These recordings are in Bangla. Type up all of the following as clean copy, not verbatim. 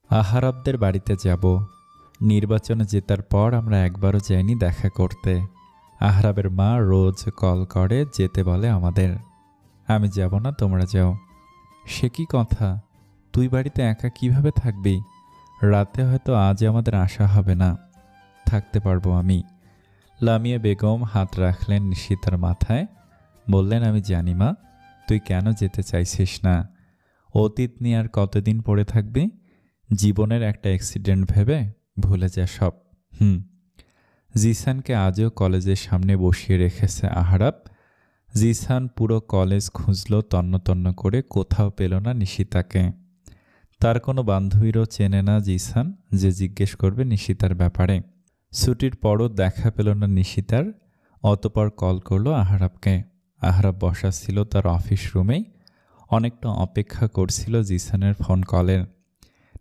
আহারাবদের বাড়িতে যাব। নির্বাচনে জেতার পর আমরা একবারও যাইনি দেখা করতে। আহরাবের মা রোজ কল করে, যেতে বলে আমাদের। আমি যাব না, তোমরা যাও। সে কি কথা? তুই বাড়িতে একা কিভাবে থাকবি? রাতে হয়তো আজ আমাদের আসা হবে না। থাকতে পারবো আমি। লামিয়া বেগম হাত রাখলেন নিশিতার মাথায়, বললেন, আমি জানি মা, তুই কেন যেতে চাইছিস না। অতীত নিয়ে আর কতদিন পড়ে থাকবি? জীবনের একটা অ্যাক্সিডেন্ট ভেবে ভুলে যা সব। জিসানকে আজও কলেজের সামনে বসিয়ে রেখেছে আহারাব। জিসান পুরো কলেজ খুঁজল তন্ন তন্ন করে, কোথাও পেল না নিশিতাকে। তার কোনো বান্ধবীরও চেনে না জিসান, যে জিজ্ঞেস করবে নিশিতার ব্যাপারে। ছুটির পরও দেখা পেল না নিশিতার। অতপর কল করলো আহারাবকে। আহারাব বসা ছিল তার অফিস রুমেই, অনেকটা অপেক্ষা করছিল জিসানের ফোন কলের।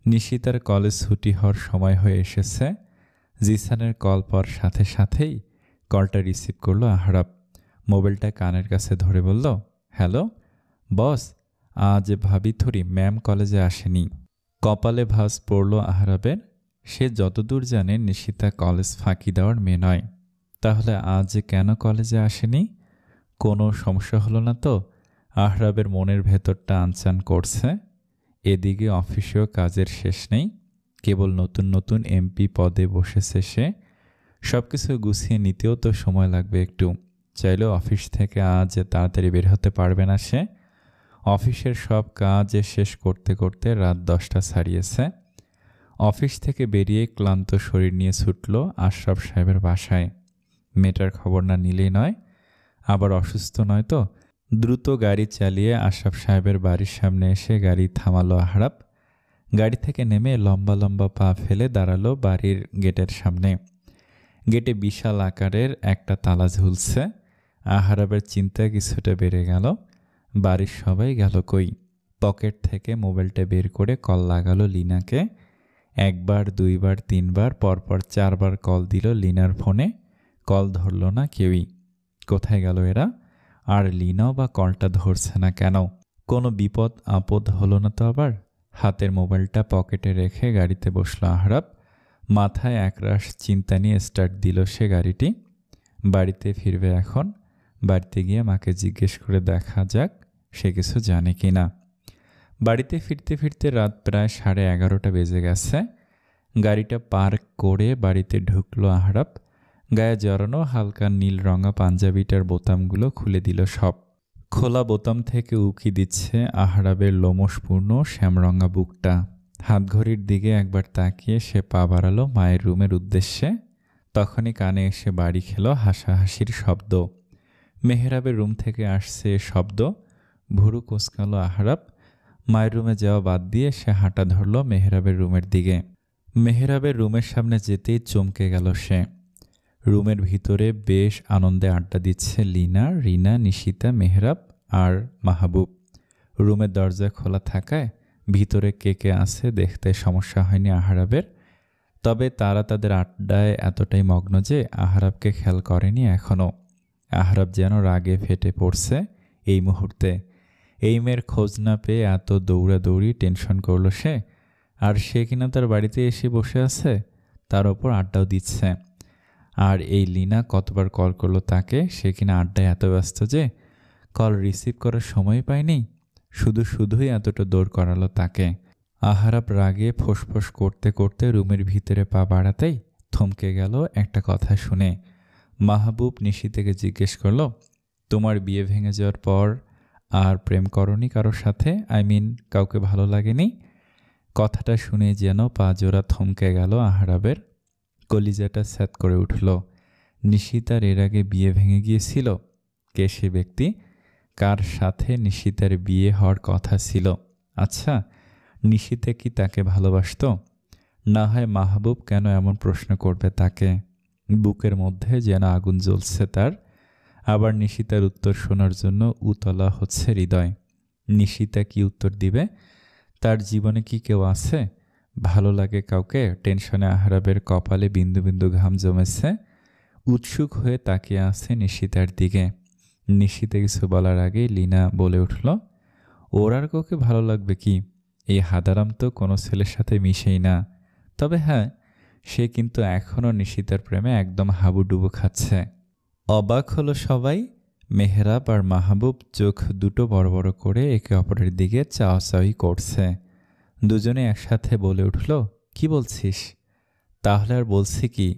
নিশিতার কলেজ ছুটি হওয়ার সময় হয়ে এসেছে। জিসানের কল পাওয়ার সাথে সাথেই কলটা রিসিভ করলো আহারাব। মোবাইলটা কানের কাছে ধরে বলল, হ্যালো বস, আজ ভাবি থরি ম্যাম কলেজে আসেনি। কপালে ভাঁজ পড়ল আহারাবের। সে যতদূর জানে নিশিতা কলেজ ফাঁকি দেওয়ার মেয়ে নয়। তাহলে আজ কেন কলেজে আসেনি? কোনো সমস্যা হলো না তো? আহরাবের মনের ভেতরটা আনচান করছে। এদিকে অফিসেও কাজের শেষ নেই, কেবল নতুন নতুন এমপি পদে বসেছে সে। সব কিছু গুছিয়ে নিতেও তো সময় লাগবে একটু। চাইলেও অফিস থেকে আজ তাড়াতাড়ি বের হতে পারবে না সে। অফিসের সব কাজ শেষ করতে করতে রাত 10টা ছাড়িয়েছে। অফিস থেকে বেরিয়ে ক্লান্ত শরীর নিয়ে ছুটল আশরাফ সাহেবের বাসায়। মেয়েটার খবর না নিলেই নয়, আবার অসুস্থ নয় তো। দ্রুত গাড়ি চালিয়ে আশরাফ সাহেবের বাড়ির সামনে এসে গাড়ি থামালো আহরাব। গাড়ি থেকে নেমে লম্বা লম্বা পা ফেলে দাঁড়ালো বাড়ির গেটের সামনে। গেটে বিশাল আকারের একটা তালা ঝুলছে। আহরাবের চিন্তা কিছুটা বেড়ে গেল। বাড়ির সবাই গেল কই? পকেট থেকে মোবাইলটা বের করে কল লাগালো লিনাকে। একবার, দুইবার, তিনবার, পরপর 4বার কল দিল লিনার ফোনে। কল ধরল না কেউই। কোথায় গেল এরা? আর লিনাও বা কলটা ধরছে না কেন? কোনো বিপদ আপদ হলো না তো আবার? হাতের মোবাইলটা পকেটে রেখে গাড়িতে বসলো আহরাব। মাথায় একরাশ চিন্তা নিয়ে স্টার্ট দিল সে গাড়িটি। বাড়িতে ফিরবে এখন। বাড়িতে গিয়ে মাকে জিজ্ঞেস করে দেখা যাক সে কিছু জানে কি না। বাড়িতে ফিরতে ফিরতে রাত প্রায় 11:30 বেজে গেছে। গাড়িটা পার্ক করে বাড়িতে ঢুকলো আহরাব। গায়ে জড়ানো হালকা নীল রঙা পাঞ্জাবিটার বোতামগুলো খুলে দিল সব। খোলা বোতাম থেকে উকি দিচ্ছে আহরাবের লোমশপূর্ণ শ্যামরঙা বুকটা। হাতঘড়ির দিকে একবার তাকিয়ে সে পা বাড়ালো মায়ের রুমের উদ্দেশ্যে। তখনই কানে এসে বাড়ি খেলো হাসাহাসির শব্দ। মেহরাবের রুম থেকে আসছে শব্দ। ভুরু কোঁচকালো আহরাব। মায়ের রুমে যাওয়া বাদ দিয়ে সে হাঁটা ধরল মেহরাবের রুমের দিকে। মেহরাবের রুমের সামনে যেতেই চমকে গেল সে। রুমের ভিতরে বেশ আনন্দে আড্ডা দিচ্ছে লিনা, রিনা, নিশিতা, মেহরাব আর মাহবুব। রুমের দরজা খোলা থাকায় ভিতরে কে কে আছে দেখতে সমস্যা হয়নি আহরাবের। তবে তারা তাদের আড্ডায় এতটাই মগ্ন যে আহরাবকে খেয়াল করেনি এখনও। আহরাব যেন রাগে ফেটে পড়ছে এই মুহূর্তে। এই মেয়ের খোঁজ না পেয়ে এত দৌড়াদৌড়ি টেনশন করলো সে। আর সে কিনা তার বাড়িতে এসে বসে আছে, তার ওপর আড্ডাও দিচ্ছে। আর এই লিনা কতবার কল করলো তাকে, সে কিনা আড্ডায় এত ব্যস্ত যে কল রিসিভ করার সময় পায়নি। শুধুই এতটা দৌড় করালো তাকে। আহরাব রাগে ফোঁসফোঁস করতে করতে রুমের ভিতরে পা বাড়াতেই থমকে গেল একটা কথা শুনে। মাহবুব নিশিতাকে জিজ্ঞেস করলো, তোমার বিয়ে ভেঙে যাওয়ার পর আর প্রেম করনি কারোর সাথে? কাউকে ভালো লাগেনি? কথাটা শুনে যেন পা জোড়া থমকে গেল আহরাবের। কলিজাটা স্যাঁত করে উঠল। নিশিতার এর আগে বিয়ে ভেঙে গিয়েছিল? কে সে ব্যক্তি? কার সাথে নিশিতার বিয়ে হওয়ার কথা ছিল? আচ্ছা, নিশিতা কি তাকে ভালোবাসত? না হয় মাহবুব কেন এমন প্রশ্ন করবে তাকে? বুকের মধ্যে যেন আগুন জ্বলছে তার। আবার নিশিতার উত্তর শোনার জন্য উতলা হচ্ছে হৃদয়। নিশিতা কি উত্তর দিবে? তার জীবনে কি কেউ আছে? ভালো লাগে কাউকে? টেনশনে আহরাবের কপালে বিন্দু বিন্দু ঘাম জমেছে। উৎসুক হয়ে তাকিয়ে আছে নিশিতার দিকে। নিশিতা কিছু বলার আগে লিনা বলে উঠল, ওর আর কাউকে ভালো লাগবে কি? এই হাদারাম তো কোনো ছেলের সাথে মিশেই না। তবে হ্যাঁ, সে কিন্তু এখনও নিশিতার প্রেমে একদম হাবুডুবু খাচ্ছে। অবাক হলো সবাই। মেহরাব আর মাহবুব চোখ দুটো বড় বড় করে একে অপরের দিকে চাওয়াচাওয়ি করছে। দুজনে একসাথে বলে উঠল, কি বলছিস? তাহলে আর বলছি কি?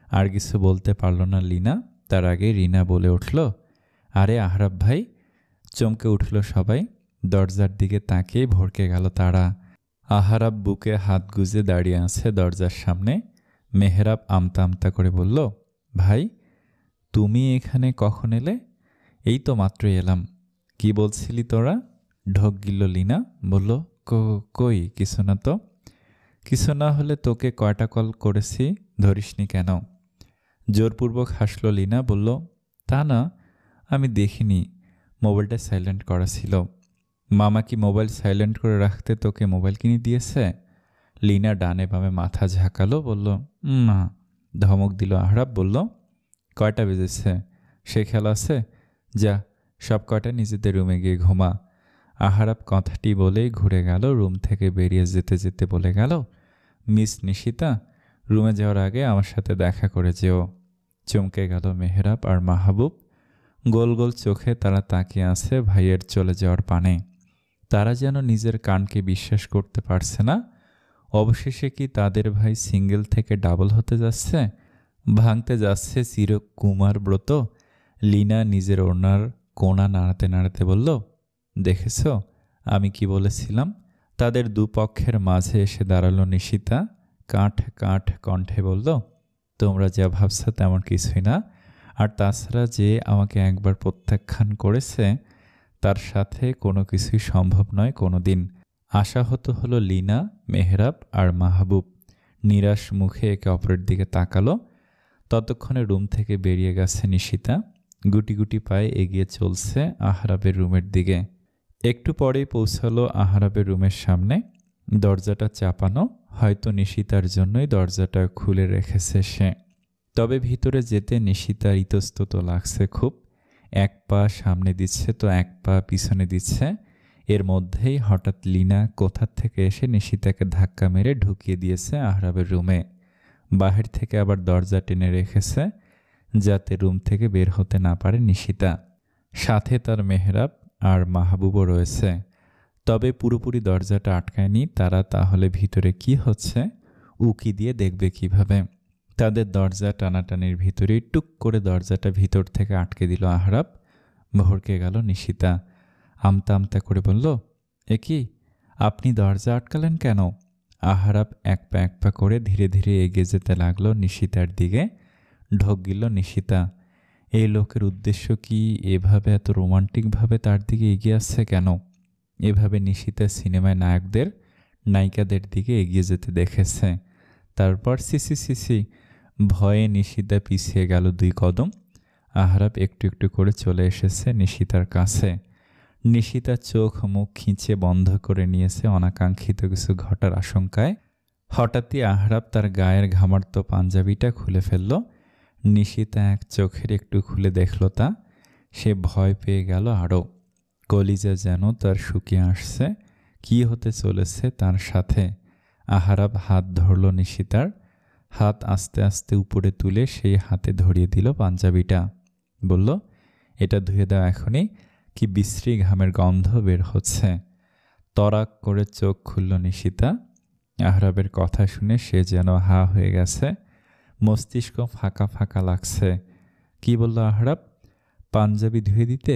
আর কিছু বলতে পারল না লিনা। তার আগে রিনা বলে উঠল, আরে আহরাব ভাই। চমকে উঠল সবাই। দরজার দিকে তাকিয়ে ভড়কে গেল তারা। আহরাব বুকে হাত গুজে দাঁড়িয়ে আছে দরজার সামনে। মেহরাব আমতা আমতা করে বলল, ভাই তুমি এখানে কখন এলে? এই তো মাত্রই এলাম। কি বলছিলি তোরা? ঢোক গিলল লিনা। বলল, কই কিছু না তো। কিছু না হলে তোকে কয়টা কল করেছি, ধরিসনি কেন? জোরপূর্বক হাসল লিনা। বলল, তা না, আমি দেখিনি, মোবাইলটা সাইলেন্ট করা ছিল। মামা কি মোবাইল সাইলেন্ট করে রাখতে তোকে মোবাইল কিনে দিয়েছে? লিনা ডানে বামে মাথা ঝাঁকালো। বলল, না। ধমক দিল আহরাব। বলল, কয়টা বেজেছে? সে খেয়াল আছে? যা, সব কয়টা নিজেদের রুমে গিয়ে ঘুমা। আহরাব কথাটি বলেই ঘুরে গেল। রুম থেকে বেরিয়ে যেতে যেতে বলে গেল, মিস নিশিতা, রুমে যাওয়ার আগে আমার সাথে দেখা করে যেও। চমকে গেল মেহরাব আর মাহবুব। গোল গোল চোখে তারা তাকিয়ে আছে ভাইয়ের চলে যাওয়ার পানে। তারা যেন নিজের কানকে বিশ্বাস করতে পারছে না। অবশেষে কি তাদের ভাই সিঙ্গেল থেকে ডাবল হতে যাচ্ছে? ভাঙতে যাচ্ছে চিরকুমার ব্রত। লিনা নিজের ওড়নার কোণা নাড়াতে নাড়াতে বলল, দেখেছ আমি কি বলেছিলাম? তাদের দুপক্ষের মাঝে এসে দাঁড়ালো নিশিতা। কাঠ কাঠ কণ্ঠে বলল, তোমরা যা ভাবছ তেমন কিছুই না। আর তাছাড়া যে আমাকে একবার প্রত্যাখ্যান করেছে তার সাথে কোনো কিছুই সম্ভব নয় কোনো দিন। আশাহত হলো লিনা, মেহরাব আর মাহবুব। নিরাশ মুখে একে অপরের দিকে তাকালো। ততক্ষণে রুম থেকে বেরিয়ে গেছে নিশিতা। গুটি গুটি পায়ে এগিয়ে চলছে আহরাবের রুমের দিকে। একটু পরেই পৌঁছালো আহরাবের রুমের সামনে। দরজাটা চাপানো, হয়তো নিশিতার জন্যই দরজাটা খুলে রেখেছে সে। তবে ভিতরে যেতে নিশিতার ইতস্তত লাগছে খুব। এক পা সামনে দিচ্ছে তো এক পা পিছনে দিচ্ছে। এর মধ্যেই হঠাৎ লিনা কোথা থেকে এসে নিশিতাকে ধাক্কা মেরে ঢুকিয়ে দিয়েছে আহরাবের রুমে। বাহির থেকে আবার দরজা টেনে রেখেছে যাতে রুম থেকে বের হতে না পারে নিশিতা। সাথে তার মেহরাব আর মাহবুবও রয়েছে। তবে পুরোপুরি দরজাটা আটকায়নি তারা। তাহলে ভিতরে কি হচ্ছে উকি দিয়ে দেখবে কিভাবে? তাদের দরজা টানাটানির ভিতরেই টুক করে দরজাটা ভিতর থেকে আটকে দিল আহরাব। ভড়কে গেল নিশিতা। আমতা আমতা করে বলল, এ কি, আপনি দরজা আটকালেন কেন? আহরাব এক পা করে ধীরে ধীরে এগিয়ে যেতে লাগলো নিশিতার দিকে। ঢোক গিল নিশিতা। এই লোকের উদ্দেশ্য কি? এভাবে এত রোমান্টিকভাবে তার দিকে এগিয়ে আসছে কেন? এভাবে নিশিতা সিনেমায় নায়কদের নায়িকাদের দিকে এগিয়ে যেতে দেখেছে। তারপর সিসি সিসি ভয়ে নিশিতা পিছিয়ে গেল 2 কদম। আহরাব একটু একটু করে চলে এসেছে নিশিতার কাছে। নিশিতা চোখ মুখ খিঁচে বন্ধ করে নিয়েছে অনাকাঙ্ক্ষিত কিছু ঘটার আশঙ্কায়। হঠাৎই আহরাব তার গায়ের ঘামার্ত পাঞ্জাবিটা খুলে ফেলল। নিশিতা এক চোখের একটু খুলে দেখল তা। সে ভয় পেয়ে গেল আরও। কলিজা যেন তার শুকিয়ে আসছে। কি হতে চলেছে তার সাথে? আহরাব হাত ধরল নিশিতার। হাত আস্তে আস্তে উপরে তুলে সেই হাতে ধরিয়ে দিল পাঞ্জাবিটা। বলল, এটা ধুয়ে দাও এখনই, কি বিশ্রী ঘামের গন্ধ বের হচ্ছে। তরাক করে চোখ খুলল নিশিতা। আহরাবের কথা শুনে সে যেন হা হয়ে গেছে। মস্তিষ্ক ফাঁকা ফাঁকা লাগছে। কি বলল আহরাব? পাঞ্জাবি ধুয়ে দিতে?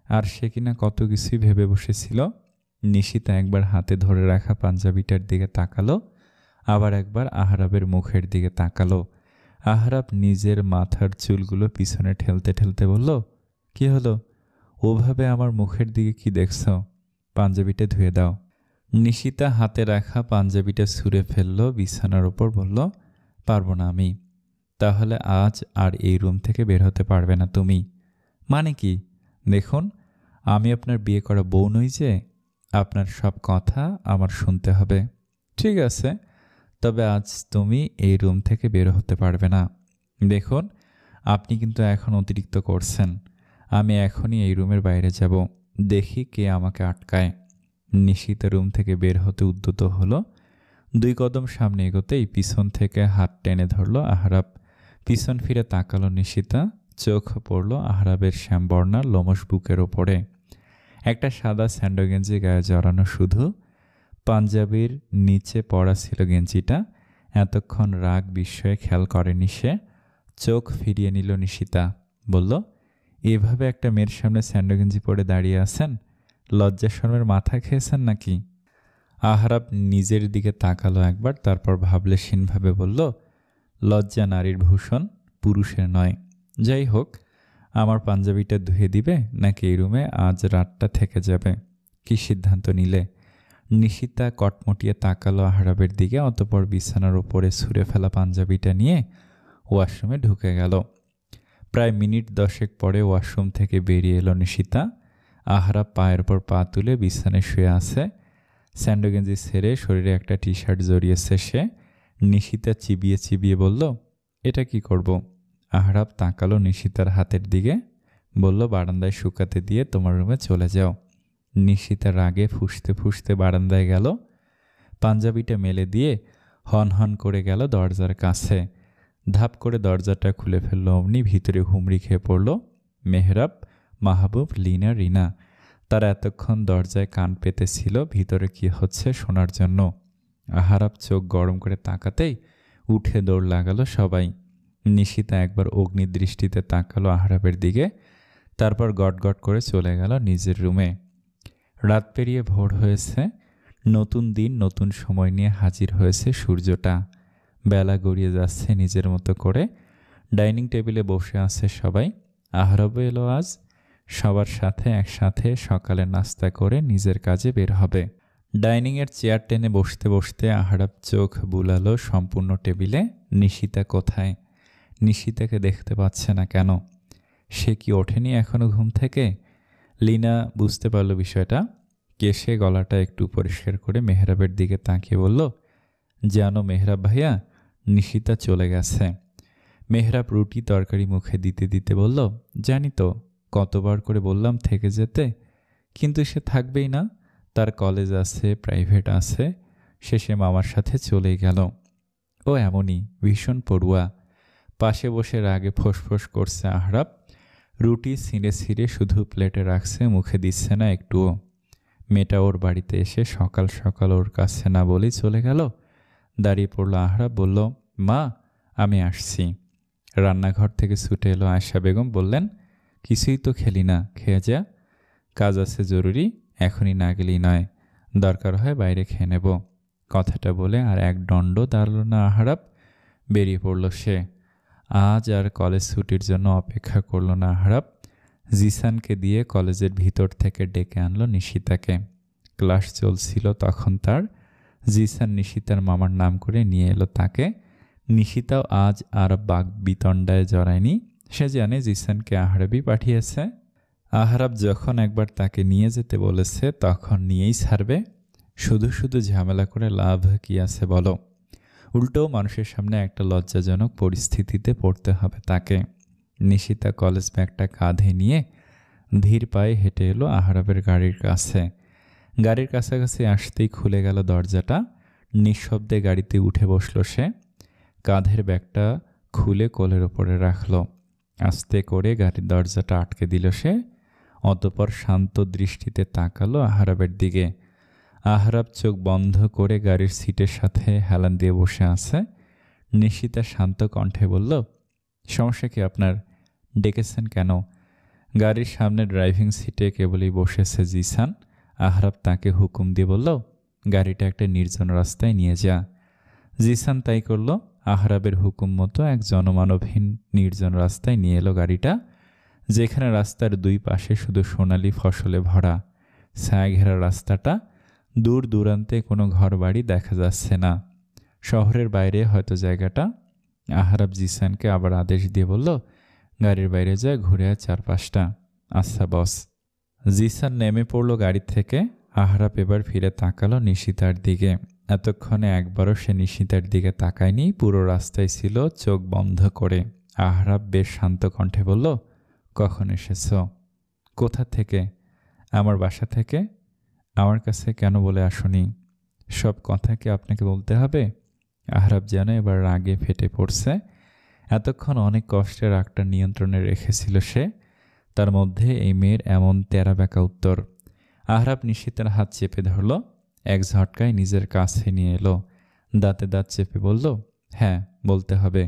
আর সে কিনা কত কিছুই ভেবে বসেছিল। নিশিতা একবার হাতে ধরে রাখা পাঞ্জাবিটার দিকে তাকালো, আবার একবার আহরাবের মুখের দিকে তাকালো। আহরাব নিজের মাথার চুলগুলো পিছনে ঠেলতে ঠেলতে বলল, কি হলো? ওভাবে আমার মুখের দিকে কি দেখছ? পাঞ্জাবিটা ধুয়ে দাও। নিশিতা হাতে রাখা পাঞ্জাবিটা ছুঁড়ে ফেলল বিছানার ওপর। বলল, পারবো না আমি। তাহলে আজ আর এই রুম থেকে বের হতে পারবে না তুমি। মানে কি? দেখুন, আমি আপনার বিয়ে করা বউ নই যে। আপনার সব কথা আমার শুনতে হবে। ঠিক আছে, তবে আজ তুমি এই রুম থেকে বের হতে পারবে না। দেখুন, আপনি কিন্তু এখন অতিরিক্ত করছেন। আমি এখনই এই রুমের বাইরে যাব, দেখি কে আমাকে আটকায়। নিশিতা রুম থেকে বের হতে উদ্যত হলো। 2 কদম সামনে এগোতেই পিছন থেকে হাত টেনে ধরল আহরাব। পিছন ফিরে তাকালো নিশিতা। চোখ পড়ল আহরাবের শ্যামবর্ণা লোমশ বুকের ওপরে। একটা সাদা স্যান্ডো গেঞ্জি গায়ে জড়ানো, শুধু পাঞ্জাবির নিচে পড়া ছিল গেঞ্জিটা। এতক্ষণ রাগ বিস্ময়ে খেয়াল করেনি সে। চোখ ফিরিয়ে নিল নিশিতা। বলল, এভাবে একটা মেয়ের সামনে স্যান্ডো গেঞ্জি পরে দাঁড়িয়ে আছেন? লজ্জা শরমের মাথা খেয়েছেন নাকি? আহরাব নিজের দিকে তাকালো একবার, তারপর ভাবলেশীনভাবে বলল, লজ্জা নারীর ভূষণ, পুরুষের নয়। যাই হোক, আমার পাঞ্জাবিটা ধুয়ে দিবে নাকি এই রুমে আজ রাতটা থেকে যাবে? কি সিদ্ধান্ত নিলে? নিশিতা কটমটিয়ে তাকালো আহরাবের দিকে, অতঃপর বিছানার ওপরে ছুঁড়ে ফেলা পাঞ্জাবিটা নিয়ে ওয়াশরুমে ঢুকে গেল। প্রায় মিনিট 10 পরে ওয়াশরুম থেকে বেরিয়ে এলো নিশিতা। আহরাব পায়ের ওপর পা তুলে বিছানায় শুয়ে আছে। স্যান্ডো গেঞ্জি ছেড়ে শরীরে একটা টি শার্ট জড়িয়েছে সে। নিশিতা চিবিয়ে চিবিয়ে বলল, এটা কি করব? আহরাব তাকালো নিশিতার হাতের দিকে, বলল, বারান্দায় শুকাতে দিয়ে তোমার রুমে চলে যাও। নিশিতা রাগে ফুঁসতে ফুঁসতে বারান্দায় গেল। পাঞ্জাবিটা মেলে দিয়ে হন হন করে গেল দরজার কাছে। ধাপ করে দরজাটা খুলে ফেলল। অমনি ভিতরে হুমড়ি খেয়ে পড়ল মেহরাব, মাহবুব, লিনা, রিনা। তারা এতক্ষণ দরজায় কান পেতেছিল ভিতরে কি হচ্ছে শোনার জন্য। আহরাব চোখ গরম করে তাকাতেই উঠে দৌড় লাগালো সবাই। নিশিতা একবার অগ্নিদৃষ্টিতে তাকালো আহরাবের দিকে, তারপর গটগট করে চলে গেল নিজের রুমে। রাত পেরিয়ে ভোর হয়েছে। নতুন দিন, নতুন সময় নিয়ে হাজির হয়েছে সূর্যটা। বেলা গড়িয়ে যাচ্ছে নিজের মতো করে। ডাইনিং টেবিলে বসে আছে সবাই। আহরাবও এলো আজ। সবার সাথে একসাথে সকালে নাস্তা করে নিজের কাজে বের হবে। ডাইনিংয়ের চেয়ার টেনে বসতে বসতে আহরাব চোখ বুলালো সম্পূর্ণ টেবিলে। নিশিতা কোথায়? নিশিতাকে দেখতে পাচ্ছে না কেন? সে কি ওঠেনি এখনো ঘুম থেকে? লিনা বুঝতে পারল বিষয়টা। কেশে গলাটা একটু পরিষ্কার করে মেহরাবের দিকে তাকিয়ে বলল, জানো মেহরাব ভাইয়া, নিশিতা চলে গেছে। মেহরাব রুটি তরকারি মুখে দিতে দিতে বলল, জানি তো, কতবার করে বললাম থেকে যেতে, কিন্তু সে থাকবেই না। তার কলেজ আছে, প্রাইভেট আছে, শেষে মামার সাথে চলেই গেল। ও এমনই, ভীষণ পড়ুয়া। পাশে বসে রাগে ফোঁস করছে আহরাব। রুটি ছিঁড়ে ছিঁড়ে শুধু প্লেটে রাখছে, মুখে দিচ্ছে না একটুও। মেয়েটা ওর বাড়িতে এসে সকাল সকাল ওর কাছে না বলেই চলে গেল। দাঁড়িয়ে পড়ল আহরাব, বলল, মা আমি আসছি। রান্নাঘর থেকে ছুটে এলো আয়েশা বেগম, বললেন, কিছুই তো খেলি না, খেয়ে যা। কাজ আছে জরুরি, এখনই না গেলেই নয়, দরকার হয় বাইরে খেয়ে নেব। কথাটা বলে আর এক দণ্ড দাঁড়ালো না আহরাব, বেরিয়ে পড়ল সে। আজ আর কলেজ ছুটির জন্য অপেক্ষা করল না আহরাব। জিসানকে দিয়ে কলেজের ভিতর থেকে ডেকে আনলো নিশিতাকে। ক্লাস চলছিল তখন তার। জিসান নিশিতার মামার নাম করে নিয়ে এলো তাকে। নিশিতাও আজ আর বাক বিতণ্ডায় জড়ায়নি। সে জানে জিসানকে আহরাবই পাঠিয়েছে। আহরাব যখন একবার তাকে নিয়ে যেতে বলেছে তখন নিয়েই ছাড়বে। শুধু শুধু ঝামেলা করে লাভ কি আছে বলো? উল্টো মানুষের সামনে একটা লজ্জাজনক পরিস্থিতিতে পড়তে হবে তাকে। নিশিতা কলেজ ব্যাগটা কাঁধে নিয়ে ধীর পায়ে হেঁটে এলো আহরাবের গাড়ির কাছে। গাড়ির কাছাকাছি আসতেই খুলে গেল দরজাটা। নিঃশব্দে গাড়িতে উঠে বসল সে। কাঁধের ব্যাগটা খুলে কোলের ওপরে রাখল। আস্তে করে গাড়ির দরজাটা আটকে দিল সে। অতঃপর শান্ত দৃষ্টিতে তাকালো আহরাবের দিকে। আহরাব চোখ বন্ধ করে গাড়ির সিটের সাথে হেলান দিয়ে বসে আছে। নিশিতা শান্ত কণ্ঠে বলল, সমস্যা কি আপনার? ডেকেছেন কেন? গাড়ির সামনে ড্রাইভিং সিটে কেবলই বসেছে জিসান। আহরাব তাকে হুকুম দিয়ে বলল, গাড়িটা একটা নির্জন রাস্তায় নিয়ে যা। জিসান তাই করল। আহরাবের হুকুম মতো এক জনমানবহীন নির্জন রাস্তায় নিয়ে এলো গাড়িটা, যেখানে রাস্তার দুই পাশে শুধু সোনালি ফসলে ভরা। ছায়া ঘেরা রাস্তাটা, দূর দূরান্তে কোনো ঘরবাড়ি দেখা যাচ্ছে না। শহরের বাইরে হয়তো জায়গাটা। আহরাব জিসানকে আবার আদেশ দিয়ে বলল, গাড়ির বাইরে যা, ঘুরে আয় চারপাশটা। আচ্ছা বস। জিসান নেমে পড়ল গাড়ি থেকে। আহরাব এবার ফিরে তাকালো নিশিতার দিকে। এতক্ষণে একবারও সে নিশিতার দিকে তাকায়নি। পুরো রাস্তায় ছিল চোখ বন্ধ করে। আহরাব বেশ শান্ত কণ্ঠে বলল, কখন এসেছ? কোথা থেকে? আমার বাসা থেকে। আমার কাছে কেন বলে আসনি? সব কথা কি আপনাকে বলতে হবে? আহরাব যেন এবার রাগে ফেটে পড়ছে। এতক্ষণ অনেক কষ্টে রাগটা নিয়ন্ত্রণে রেখেছিল সে। তার মধ্যে এই মেয়ের এমন তেড়াবেঁকা উত্তর। আহরাব নিশিতার হাত চেপে ধরল, এক ঝটকায় নিজের কাছে নিয়ে এলো। দাঁতে দাঁত চেপে বলল, হ্যাঁ, বলতে হবে।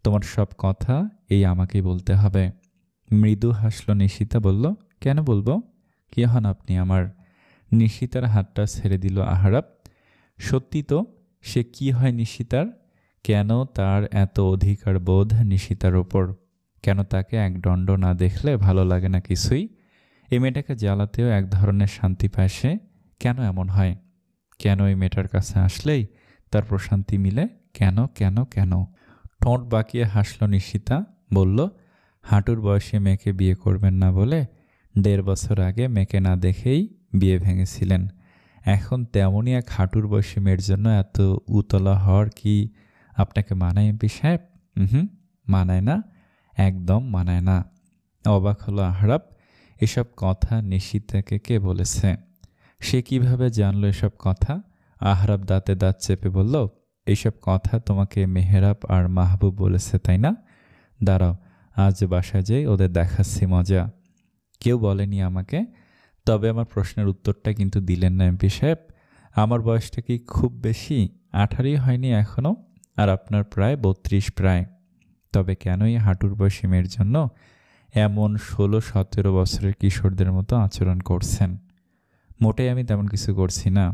তোমার সব কথা এই আমাকেই বলতে হবে। মৃদু হাসল নিশিতা, বলল, কেন বলবো? কে হন আপনি আমার? নিশিতার হাতটা ছেড়ে দিল আহরাব। সত্যি তো, সে কি হয় নিশিতার? কেন তার এত অধিকার বোধ নিশিতার ওপর? কেন তাকে একদণ্ড না দেখলে ভালো লাগে না কিছুই? এই মেয়েটাকে জ্বালাতেও এক ধরনের শান্তি পায় সে। কেন এমন হয়? কেন এই মেয়েটার কাছে আসলেই তার প্রশান্তি মিলে? কেন কেন কেন? ঠোঁট বাঁকিয়ে হাসল নিশিতা, বলল, হাঁটুর বয়সে মেয়েকে বিয়ে করবেন না বলে 1.5 বছর আগে মেয়েকে না দেখেই বিয়ে ভেঙেছিলেন। এখন তেমনই এক হাঁটুর বয়সী মেয়ের জন্য এত উতলা হওয়ার কি আপনাকে মানায় এমপি সাহেব? হুম, মানায় না, একদম মানায় না। অবাক হলো আহরাব। এসব কথা নিশিতাকে কে বলেছে? সে কিভাবে জানলো এসব কথা? আহরাব দাঁতে দাঁত চেপে বলল, এইসব কথা তোমাকে মেহেরাব আর মাহবুব বলেছে, তাই না? দাঁড়াও, আজ বাসায় যাই, ওদের দেখাচ্ছি মজা। কেউ বলেনি আমাকে। তবে আমার প্রশ্নের উত্তরটা কিন্তু দিলেন না এমপি সাহেব। আমার বয়সটা কি খুব বেশি? 18ই হয়নি এখনও, আর আপনার প্রায় 32 প্রায়। তবে কেন এই হাঁটুর বয়সী মেয়ের জন্য এমন 16-17 বছরের কিশোরদের মতো আচরণ করছেন? মোটেই আমি তেমন কিছু করছি না।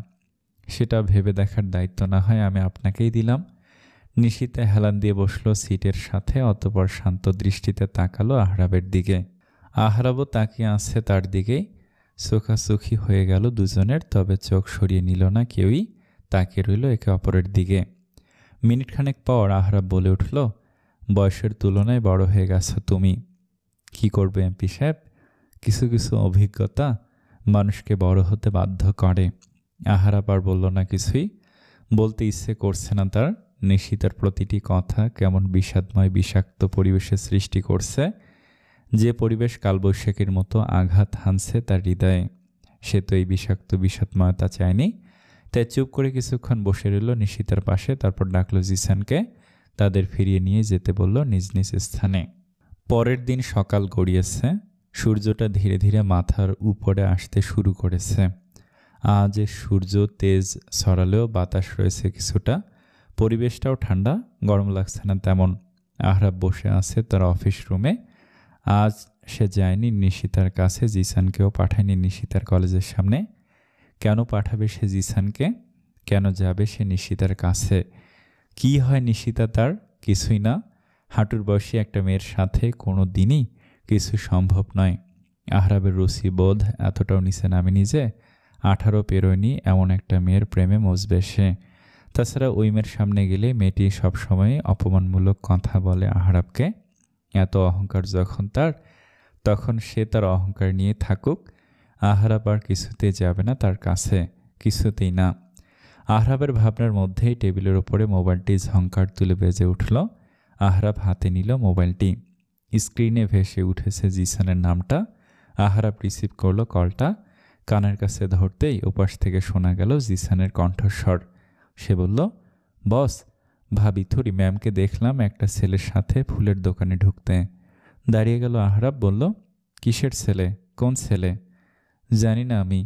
সেটা ভেবে দেখার দায়িত্ব না হয় আমি আপনাকেই দিলাম। নিশিতা হেলান দিয়ে বসলো সিটের সাথে, অতঃপর শান্ত দৃষ্টিতে তাকালো আহরাবের দিকে। আহরাবও তাকিয়ে আছে তার দিকেই। চোখাচোখি হয়ে গেল দুজনের, তবে চোখ সরিয়ে নিল না কেউই, তাকিয়ে রইল একে অপরের দিকে। মিনিটখানেক পর আহরাব বলে উঠল, বয়সের তুলনায় বড় হয়ে গেছো তুমি। কি করবে এমপি সাহেব? কিছু কিছু অভিজ্ঞতা মানুষকে বড় হতে বাধ্য করে। আহরাব আর বলল না কিছুই। বলতে ইচ্ছে করছে না তার। নিশিতার প্রতিটি কথা কেমন বিষাদময় বিষাক্ত পরিবেশের সৃষ্টি করছে, যে পরিবেশ কালবৈশাখীর মতো আঘাত হানছে তার হৃদয়ে। সে তো এই বিষাক্ত বিষাদময়তা চায়নি। তাই চুপ করে কিছুক্ষণ বসে রইল নিশিতার পাশে, তারপর ডাকলো জিসানকে। তাদের ফিরিয়ে নিয়ে যেতে বলল নিজ নিজ স্থানে। পরের দিন সকাল গড়িয়েছে। সূর্যটা ধীরে ধীরে মাথার উপরে আসতে শুরু করেছে। আজ সূর্য তেজ ছড়ালেও বাতাস রয়েছে কিছুটা। পরিবেশটাও ঠান্ডা, গরম লাগছে না তেমন। আহরাব বসে আছে তার অফিস রুমে। আজ সে যায়নি নিশিতার কাছে, জিসানকেও পাঠায়নি নিশিতার কলেজের সামনে। কেন পাঠাবে সে জিসানকে? কেন যাবে সে নিশিতার কাছে? কি হয় নিশিতা তার? কিছুই না। হাঁটুর বয়সী একটা মেয়ের সাথে কোনো দিনই কিছু সম্ভব নয়। আহরাবের রুচিবোধ এতটাও নিচে নামেনি যে 18 পেরোয়নি এমন একটা মেয়ের প্রেমে মজবে সে। তাছাড়া ওই মেয়ের সামনে গেলে মেয়েটি সবসময় অপমানমূলক কথা বলে আহরাবকে। এত অহংকার যখন তার, তখন সে তার অহংকার নিয়ে থাকুক। আহরাব আর কিছুতেই যাবে না তার কাছে, কিছুতেই না। আহরাবের ভাবনার মধ্যেই টেবিলের ওপরে মোবাইলটি ঝংকার তুলে বেজে উঠল। আহরাব হাতে নিল মোবাইলটি। স্ক্রিনে ভেসে উঠেছে জিসানের নামটা। আহরাব রিসিভ করলো কলটা। কানের কাছে ধরতেই ওপাশ থেকে শোনা গেল জিসানের কণ্ঠস্বর। সে বলল, বস, ভাবি থুরি ম্যামকে দেখলাম একটা ছেলের সাথে ফুলের দোকানে ঢুকতে। দাঁড়িয়ে গেল আহরাব, বলল, কিসের ছেলে? কোন ছেলে? জানি না আমি।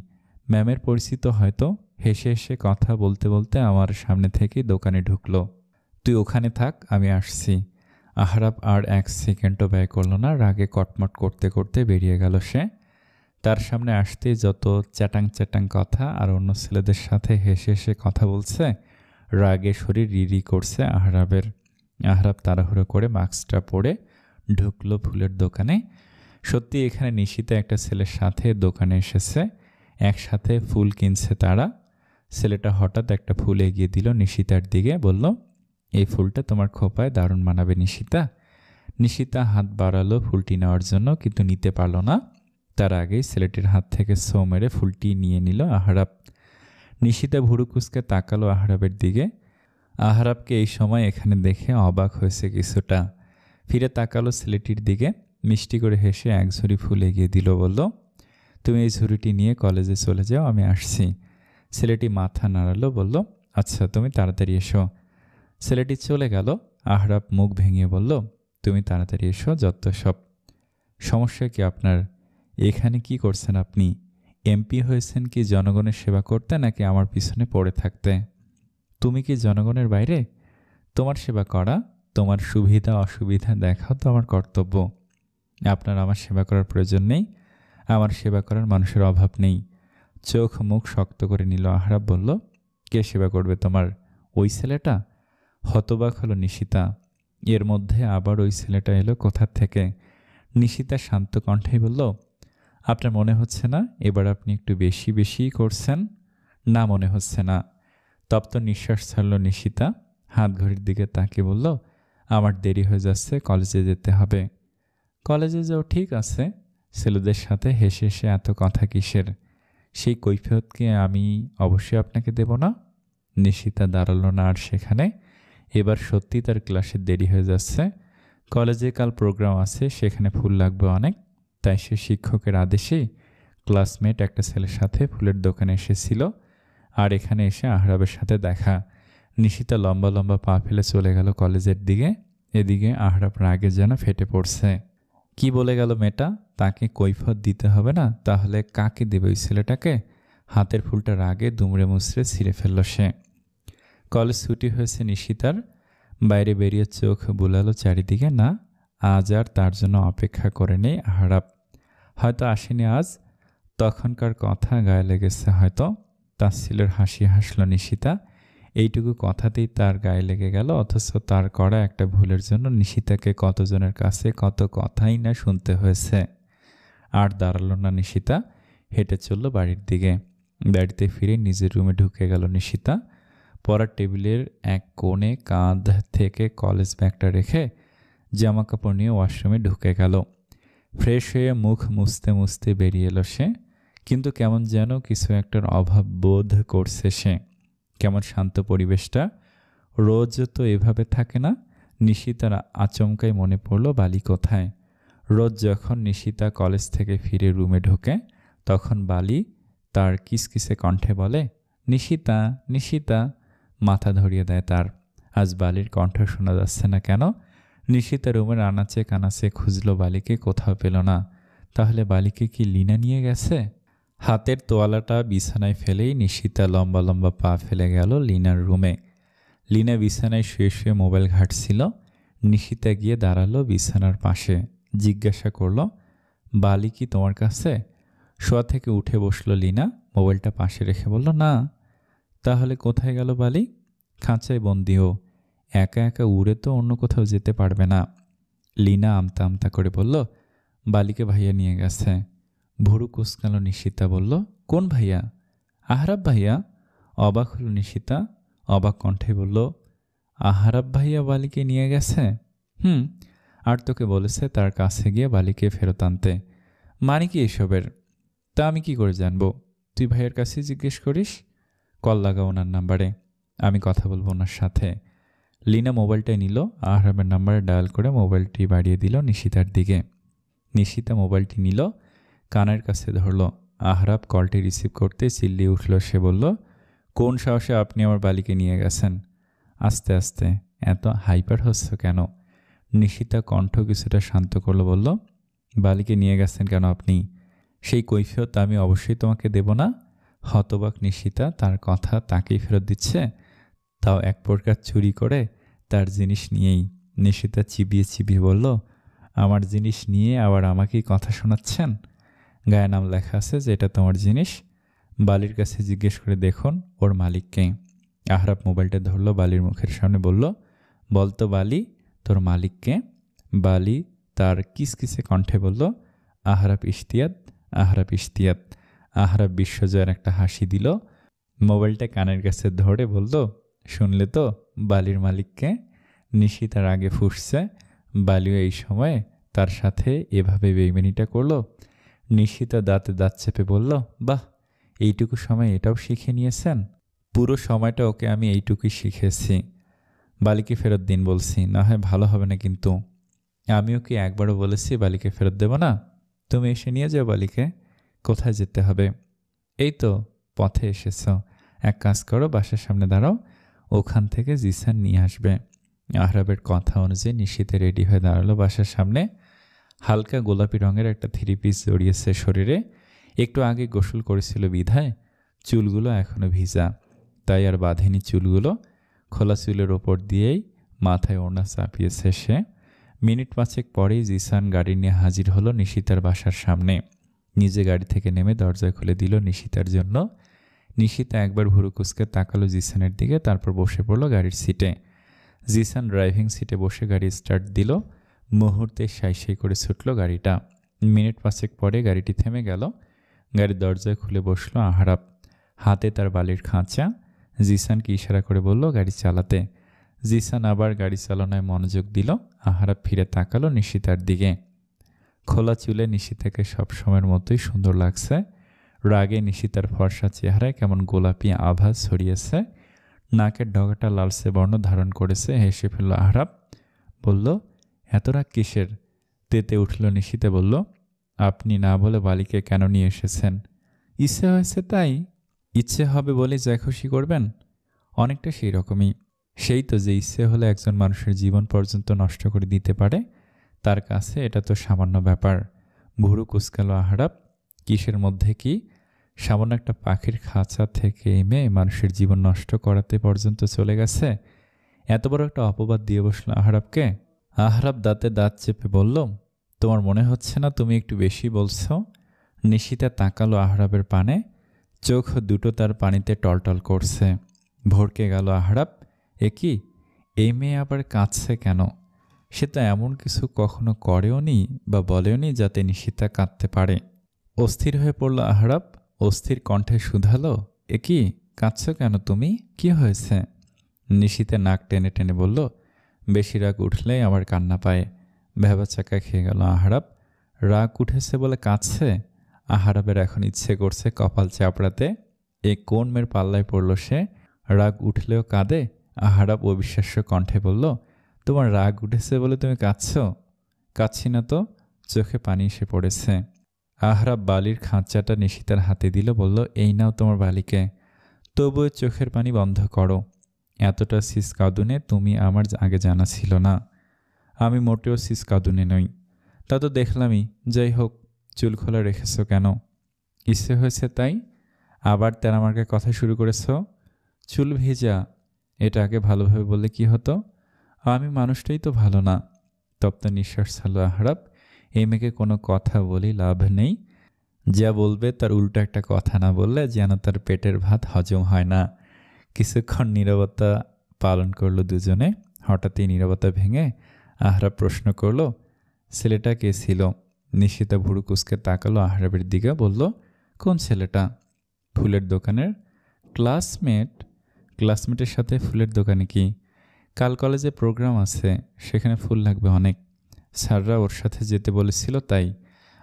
ম্যামের পরিচিত হয়তো। হেসে হেসে কথা বলতে বলতে আমার সামনে থেকে দোকানে ঢুকলো। তুই ওখানে থাক, আমি আসছি। আহরাব আর 1 সেকেন্ডও ব্যয় করল না। রাগে কটমট করতে করতে বেরিয়ে গেল সে। তার সামনে আসতেই যত চ্যাটাং চ্যাটাং কথা আর অন্য ছেলেদের সাথে হেসে হেসে কথা বলছে, রাগে শরীর রিরি করছে আহরাবের। আহরাব তাড়াহুড়ো করে মাস্কটা পরে ঢুকলো ফুলের দোকানে। সত্যি এখানে নিশিতা একটা ছেলের সাথে দোকানে এসেছে, একসাথে ফুল কিনছে তারা। ছেলেটা হঠাৎ একটা ফুল এগিয়ে দিল নিশিতার দিকে, বলল, এই ফুলটা তোমার খোপায় দারুণ মানাবে নিশিতা। নিশিতা হাত বাড়ালো ফুলটি নেওয়ার জন্য, কিন্তু নিতে পারল না। তার আগেই ছেলেটির হাত থেকে ছো মেরে ফুলটি নিয়ে নিল আহরাব। নিশিতা ভুরু কুঁচকে তাকালো আহরাবের দিকে। আহরাবকে এই সময় এখানে দেখে অবাক হয়েছে কিছুটা। ফিরে তাকালো ছেলেটির দিকে, মিষ্টি করে হেসে 1 ঝুড়ি ফুল এগিয়ে দিল, বলল, তুমি এই ঝুড়িটি নিয়ে কলেজে চলে যাও, আমি আসছি। ছেলেটি মাথা নাড়ালো, বলল, আচ্ছা তুমি তাড়াতাড়ি এসো। ছেলেটি চলে গেল। আহরাব মুখ ভেঙে বলল, তুমি তাড়াতাড়ি এসো, যত সব। সমস্যা কি আপনার? এখানে কি করছেন আপনি? এমপি হয়েছেন কি জনগণের সেবা করতে, নাকি আমার পিছনে পড়ে থাকতে? তুমি কি জনগণের বাইরে? তোমার সেবা করা, তোমার সুবিধা অসুবিধা দেখাও তো আমার কর্তব্য। আপনার আমার সেবা করার প্রয়োজন নেই, আমার সেবা করার মানুষের অভাব নেই। চোখ মুখ শক্ত করে নিল আহরাব। বলল, কে সেবা করবে তোমার? ওই ছেলেটা? হতবাক হলো নিশিতা। এর মধ্যে আবার ওই ছেলেটা এলো কোথা থেকে? নিশিতা শান্ত কণ্ঠেই বলল, আপনার মনে হচ্ছে না এবার আপনি একটু বেশি বেশি করছেন? না, মনে হচ্ছে না। তপ্ত নিঃশ্বাস ছাড়ল নিশিতা। হাত ঘড়ির দিকে তাকিয়ে বলল, আমার দেরি হয়ে যাচ্ছে, কলেজে যেতে হবে। কলেজে যাও, ঠিক আছে। ছেলেদের সাথে হেসে হেসে এত কথা কিসের? সেই কৈফিয়ত কি আমি অবশ্যই আপনাকে দেব না? নিশিতা দাঁড়ালো না আর সেখানে। এবার সত্যি তার ক্লাসের দেরি হয়ে যাচ্ছে। কলেজে কাল প্রোগ্রাম আছে, সেখানে ফুল লাগবে অনেক। তাই সে শিক্ষকের আদেশেই ক্লাসমেট একটা ছেলের সাথে ফুলের দোকানে এসেছিল। আর এখানে এসে আহরাবের সাথে দেখা। নিশিতা লম্বা লম্বা পা ফেলে চলে গেল কলেজের দিকে। এদিকে আহরাব রাগে যেন ফেটে পড়ছে। কি বলে গেল মেয়েটা? তাকে কৈফিয়ত দিতে হবে না? তাহলে কাকে দেবে ওই ছেলেটাকে? হাতের ফুলটা রাগে দুমড়ে মুচড়ে ছিঁড়ে ফেলল সে। কলেজ ছুটি হয়েছে নিশিতার। বাইরে বেরিয়ে চোখ বুলালো চারিদিকে। না, আজ আর তার জন্য অপেক্ষা করে নেই আহরাব। হয়তো আসেনি আজ, তখনকার কথা গায়ে লেগেছে হয়তো। তাচ্ছিল্যের হাসি হাসল নিশিতা। এইটুকু কথাতেই তার গায়ে লেগে গেল, অথচ তার করা একটা ভুলের জন্য নিশিতাকে কতজনের কাছে কত কথাই না শুনতে হয়েছে। আর দাঁড়ালো না নিশিতা, হেঁটে চলল বাড়ির দিকে। বাড়িতে ফিরে নিজের রুমে ঢুকে গেল নিশিতা। পড়ার টেবিলের এক কোণে কাঁধ থেকে কলেজ ব্যাগটা রেখে জামাকাপড় নিয়ে ওয়াশরুমে ঢুকে গেল। ফ্রেশ হয়ে মুখ মুছতে মুছতে বেরিয়ে এলো সে। কিন্তু কেমন যেন কিছু একটার অভাব বোধ করছে সে। কেমন শান্ত পরিবেশটা। রোজ তো এভাবে থাকে না। নিশিতার আচমকাই মনে পড়ল বালি কোথায়। রোজ যখন নিশিতা কলেজ থেকে ফিরে রুমে ঢোকে, তখন বালি তার কিসকিসে কণ্ঠে বলে, নিশিতা, নিশিতা। মাথা ধরিয়ে দেয় তার। আজ বালির কণ্ঠ শোনা যাচ্ছে না কেন? নিশিতা রুমের আনাচে কানাচে খুঁজল বালিকে, কোথাও পেল না। তাহলে বালিকে কি লীনা নিয়ে গেছে? হাতের তোয়ালাটা বিছানায় ফেলেই নিশিতা লম্বা লম্বা পা ফেলে গেল লীনার রুমে। লীনা বিছানায় শুয়ে শুয়ে মোবাইল ঘাঁটছিল। নিশিতা গিয়ে দাঁড়ালো বিছানার পাশে। জিজ্ঞাসা করল, বালি কি তোমার কাছে? শোয়া থেকে উঠে বসলো লীনা। মোবাইলটা পাশে রেখে বলল, না। তাহলে কোথায় গেল বালি? খাঁচায় বন্দি ও। একা একা উড়ে তো অন্য কোথাও যেতে পারবে না। লীনা আমতা আমতা করে বলল, বালিকে ভাইয়া নিয়ে গেছে। ভুরু কুঁচকালো নিশিতা। বলল, কোন ভাইয়া? আহরাব ভাইয়া। অবাক হল নিশিতা। অবাক কণ্ঠে বলল, আহরাব ভাইয়া বালিকে নিয়ে গেছে? হুম। আর তোকে বলেছে তার কাছে গিয়ে বালিকে ফেরত আনতে। মানে কি এসবের? তা আমি কি করে জানবো? তুই ভাইয়ের কাছে জিজ্ঞেস করিস। কল লাগাও ওনার নাম্বারে, আমি কথা বলবো ওনার সাথে। লীনা মোবাইলটা নিল, আহরাবের নাম্বারে ডায়াল করে মোবাইলটি বাড়িয়ে দিল নিশিতার দিকে। নিশিতা মোবাইলটি নিল, কানের কাছে ধরল। আহরাব কলটি রিসিভ করতে চিল্লিয়ে উঠল সে। বলল, কোন সাহসে আপনি আমার বালিকে নিয়ে গেছেন? আস্তে আস্তে, এত হাইপার হচ্ছ কেন? নিশিতা কণ্ঠ কিছুটা শান্ত করলো। বলল, বালিকে নিয়ে গেছেন কেন আপনি? সেই কৈফিয়ত আমি অবশ্যই তোমাকে দেব না। হতবাক নিশিতা তার কথা তাকেই ফেরত দিচ্ছে, তাও এক প্রকার চুরি করে তার জিনিস নিয়েই। নিশিতা চিবিয়ে চিবিয়ে বলল, আমার জিনিস নিয়ে আবার আমাকেই কথা শোনাচ্ছেন? গায়ে নাম লেখা আছে যে এটা তোমার জিনিস। বালির কাছে জিজ্ঞেস করে দেখুন ওর মালিককে। আহরাব মোবাইলটা ধরলো, বালির মুখের সামনে বলল, বলতো বালি, তোর মালিককে? বালি তার কিসকিসে কণ্ঠে বলল, আহরাব ইশতিয়াত, আহরাব ইশতিয়াত। আহরাব বিশ্বজয়ের একটা হাসি দিল। মোবাইলটা কানের কাছে ধরে বলল, শুনলে তো, বালির মালিককে? নিশিতার আগে ফুঁসছে। বালিও এই সময়ে তার সাথে এভাবে বেইমানিটা করলো। নিশিতা দাঁতে দাঁত চেপে বলল, বাহ, এইটুকু সময় এটাও শিখে নিয়েছেন? পুরো সময়টা ওকে আমি এইটুকুই শিখেছি। বালিকে ফেরত দিন বলছি, না হয় ভালো হবে না কিন্তু। আমিও কি একবারও বলেছি বালিকে ফেরত দেব না? তুমি এসে নিয়ে যাও বালিকে। কোথায় যেতে হবে? এই তো পথে এসেছ। এক কাজ করো, বাসার সামনে দাঁড়াও, ওখান থেকে জিসান নিয়ে আসবে। আহরাবের কথা অনুযায়ী নিশিতে রেডি হয়ে দাঁড়ালো বাসার সামনে। হালকা গোলাপি রঙের একটা থ্রি পিস জড়িয়েছে শরীরে। একটু আগে গোসল করেছিল বিধায় চুলগুলো এখনো ভিজা, তাই আর বাঁধেনি চুলগুলো। খোলা চুলের ওপর দিয়েই মাথায় ওড়না চাপিয়েছে সে। মিনিট 5 পরেই জিসান গাড়ি নিয়ে হাজির হলো নিশিতার বাসার সামনে। নিজে গাড়ি থেকে নেমে দরজা খুলে দিল নিশিতার জন্য। নিশিতা একবার ভুরু কুঁচকে তাকালো জিসানের দিকে, তারপর বসে পড়ল গাড়ির সিটে। জিসান ড্রাইভিং সিটে বসে গাড়ি স্টার্ট দিল। মুহূর্তে সাই সাই করে ছুটল গাড়িটা। মিনিট 5 পরে গাড়িটি থেমে গেল। গাড়ির দরজা খুলে বসলো আহরাব, হাতে তার বালির খাঁচা। জিসানকে ইশারা করে বলল গাড়ি চালাতে। জিসান আবার গাড়ি চালানোয় মনোযোগ দিল। আহরাব ফিরে তাকালো নিশিতার দিকে। খোলা চুলে নিশিতাকে সবসময়ের মতোই সুন্দর লাগছে। রাগে নিশিতার ফর্সা চেহারায় কেমন গোলাপি আভা ছড়িয়েছে। নাকের ডগাটা লালচে বর্ণ ধারণ করেছে। হেসে ফেলল আহরাব, বলল, এত রাগ কিসের? তেতে উঠল নিশিতা, বলল, আপনি না বলে বালিকে কেন নিয়ে এসেছেন? ইচ্ছে হয়েছে তাই? ইচ্ছে হবে বলে যা খুশি করবেন? অনেকটা সেই রকমই। সেই তো, যে ইচ্ছে হলে একজন মানুষের জীবন পর্যন্ত নষ্ট করে দিতে পারে, তার কাছে এটা তো সামান্য ব্যাপার। ভুরু কুচকালো আহরাব। কিসের মধ্যে কি? সামান্য একটা পাখির খাঁচা থেকে এই মেয়ে মানুষের জীবন নষ্ট করাতে পর্যন্ত চলে গেছে। এত বড় একটা অপবাদ দিয়ে বসলো আহরাবকে। আহরাব দাঁতে দাঁত চেপে বলল, তোমার মনে হচ্ছে না তুমি একটু বেশি বলছো? নিশিতা তাকালো আহরাবের পানে। চোখ দুটো তার পানিতে টলটল করছে। ভড়কে গেল আহরাব। এ কি, এই মেয়ে আবার কাঁদছে কেন? সে তো এমন কিছু কখনো করেওনি বা বলেওনি যাতে নিশিতা কাঁদতে পারে। অস্থির হয়ে পড়ল আহরাব। অস্থির কণ্ঠে শুধালো, এ কি, কাঁদছ কেন তুমি? কি হয়েছে? নিশিতা নাক টেনে টেনে বলল, বেশি রাগ উঠলেই আমার কান্না পায়। ভ্যাবাচাকা খেয়ে গেল আহরাব। রাগ উঠেছে বলে কাঁদছে? আহরাবের এখন ইচ্ছে করছে কপাল চাপড়াতে। এ কোন মেয়ের পাল্লায় পড়ল সে? রাগ উঠলেও কাঁদে? আহরাব অবিশ্বাস্য কণ্ঠে বলল, তোমার রাগ উঠেছে বলে তুমি কাঁদছ? কাঁদছি না তো, চোখে পানি এসে পড়েছে। আহরাব বালির খাঁচাটা নিশিতার হাতে দিল, বলল, এই নাও তোমার বালিকে। তবুও চোখের পানি বন্ধ করো। এতটা সিসকাদুনে তুমি আমার আগে জানা ছিল না। আমি মোটেও সিসকাদুনে নই। তা তো দেখলামই। যাই হোক, চুল খোলা রেখেছ কেন? ইচ্ছে হয়েছে তাই? আবার তেরামার্কে কথা শুরু করেছ? চুল ভেজা, এটা আগে ভালোভাবে বললে কি হতো? আমি মানুষটাই তো ভালো না। তপ্ত নিঃশ্বাস ছাড়ল আহরাব। এই মেয়েকে কোনো কথা বলি লাভ নেই। যা বলবে তার উল্টো একটা কথা না বললে যেন তার পেটের ভাত হজম হয় না। কিছুক্ষণ নীরবতা পালন করলো দুজনে। হঠাৎই নীরবতা ভেঙে আহরাব প্রশ্ন করল, ছেলেটা কে ছিল? নিশিতা ভুরু কুচকে তাকালো আহরাবের দিকে, বলল, কোন ছেলেটা? ফুলের দোকানের ক্লাসমেট। ক্লাসমেটের সাথে ফুলের দোকানে কি? কাল কলেজে প্রোগ্রাম আছে, সেখানে ফুল লাগবে অনেক। স্যাররা ওর সাথে যেতে বলেছিল তাই।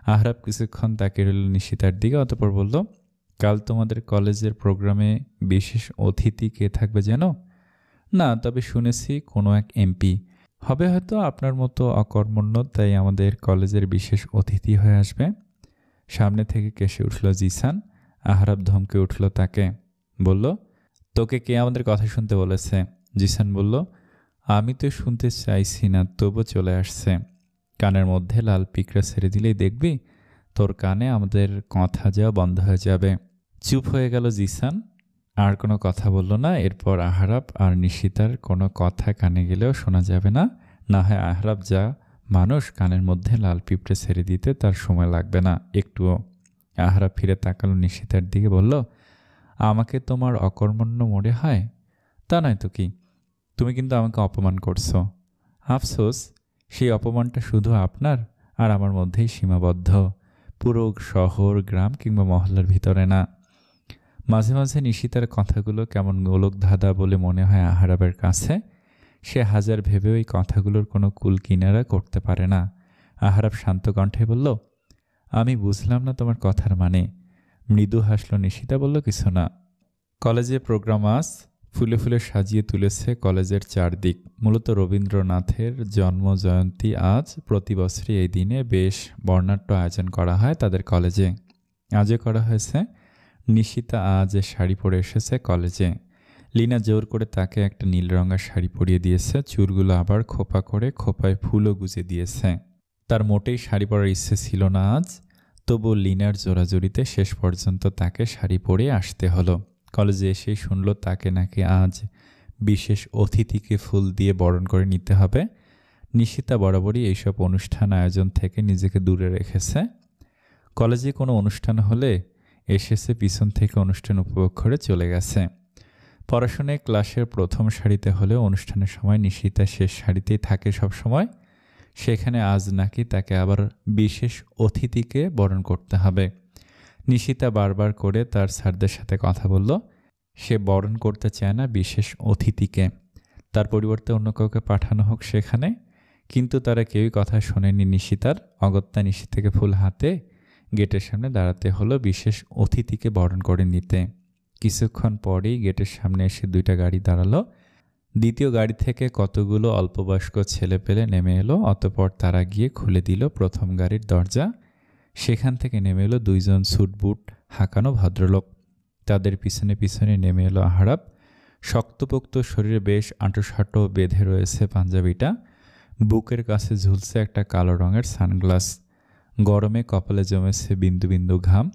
আহরাব কিছুক্ষণ তাকিয়ে রইল নিশিতার দিকে, অতঃপর বলল, কাল তোমাদের কলেজের প্রোগ্রামে বিশেষ অতিথি কে থাকবে যেন? না, তবে শুনেছি কোনো এক এমপি হবে হয়তো, আপনার মতো অকর্মণ্য, তাই আমাদের কলেজের বিশেষ অতিথি হয়ে আসবে। সামনে থেকে কেসে উঠল জিসান। আহরাব ধমকে উঠল তাকে, বলল, তোকে কে আমাদের কথা শুনতে বলেছে? জিসান বলল, আমি তো শুনতে চাইছি না, তবু চলে আসছে। কানের মধ্যে লাল পিকড়া ছেড়ে দিলেই দেখবি তোর কানে আমাদের কথা যাওয়া বন্ধ হয়ে যাবে। চুপ হয়ে গেল জিসান, আর কোনো কথা বলল না। এরপর আহরাব আর নিশিতার কোনো কথা কানে গেলেও শোনা যাবে না। না হয় আহরাব যা মানুষ, কানের মধ্যে লাল পিঁপড়ে ছেড়ে দিতে তার সময় লাগবে না একটুও। আহরাব ফিরে তাকালো নিশিতার দিকে, বলল, আমাকে তোমার অকর্মণ্য মনে হয়? তা নয় তো কি, তুমি কিন্তু আমাকে অপমান করছো। আফসোস, সেই অপমানটা শুধু আপনার আর আমার মধ্যেই সীমাবদ্ধ, পুরো শহর, গ্রাম কিংবা মহল্লার ভিতরে না। মাঝে মাঝে নিশিতার কথাগুলো কেমন গোলক ধাঁধা বলে মনে হয় আহরাবের কাছে। সে হাজার ভেবেও এই কথাগুলোর কোনো কুল কিনারা করতে পারে না। আহরাব শান্ত কণ্ঠে বলল, আমি বুঝলাম না তোমার কথার মানে। মৃদু হাসল নিশিতা, বলল, কিছু না। কলেজে প্রোগ্রাম আজ ফুলে ফুলে সাজিয়ে তুলেছে কলেজের চারদিক। মূলত রবীন্দ্রনাথের জন্ম জয়ন্তী আজ। প্রতি বছরই এই দিনে বেশ বর্ণাঢ্য আয়োজন করা হয় তাদের কলেজে। আজও করা হয়েছে। নিশিতা আজ শাড়ি পরে এসেছে কলেজে। লিনা জোর করে তাকে একটা নীল রঙের শাড়ি পরিয়ে দিয়েছে, চুলগুলো আবার খোপা করে খোপায় ফুলও গুজে দিয়েছে। তার মোটেই শাড়ি পরার ইচ্ছে ছিল না আজ, তবু লিনার জোরাজুরিতে শেষ পর্যন্ত তাকে শাড়ি পরে আসতে হলো। কলেজে এসেই শুনল তাকে নাকি আজ বিশেষ অতিথিকে ফুল দিয়ে বরণ করে নিতে হবে। নিশিতা বরাবরই এইসব অনুষ্ঠান আয়োজন থেকে নিজেকে দূরে রেখেছে। কলেজে কোনো অনুষ্ঠান হলে এসেছে পিছন থেকে অনুষ্ঠান উপভোগ করে চলে গেছে। পড়াশোনায় ক্লাসের প্রথম সারিতে হলেও অনুষ্ঠানের সময় নিশিতা শেষ সারিতেই থাকে সব সময়। সেখানে আজ নাকি তাকে আবার বিশেষ অতিথিকে বরণ করতে হবে। নিশিতা বারবার করে তার স্যারদের সাথে কথা বলল, সে বরণ করতে চায় না বিশেষ অতিথিকে, তার পরিবর্তে অন্য কাউকে পাঠানো হোক সেখানে। কিন্তু তারা কেউই কথা শোনেনি নিশিতার। অগত্যা নিশিতাকে ফুল হাতে গেটের সামনে দাঁড়াতে হলো বিশেষ অতিথিকে বরণ করে নিতে। কিছুক্ষণ পরেই গেটের সামনে এসে দুইটা গাড়ি দাঁড়ালো। দ্বিতীয় গাড়ি থেকে কতগুলো অল্পবয়স্ক ছেলে পেলে নেমে এলো। অতঃপর তারা গিয়ে খুলে দিল প্রথম গাড়ির দরজা। সেখান থেকে নেমে এলো দুইজন স্যুটবুট হাঁকানো ভদ্রলোক। তাদের পিছনে পিছনে নেমে এলো আহারাব। শক্তপোক্ত শরীরে বেশ আঁটোসাঁটো বেঁধে রয়েছে পাঞ্জাবিটা। বুকের কাছে ঝুলছে একটা কালো রঙের সানগ্লাস। গরমে কপালে জমেছে বিন্দু বিন্দু ঘাম।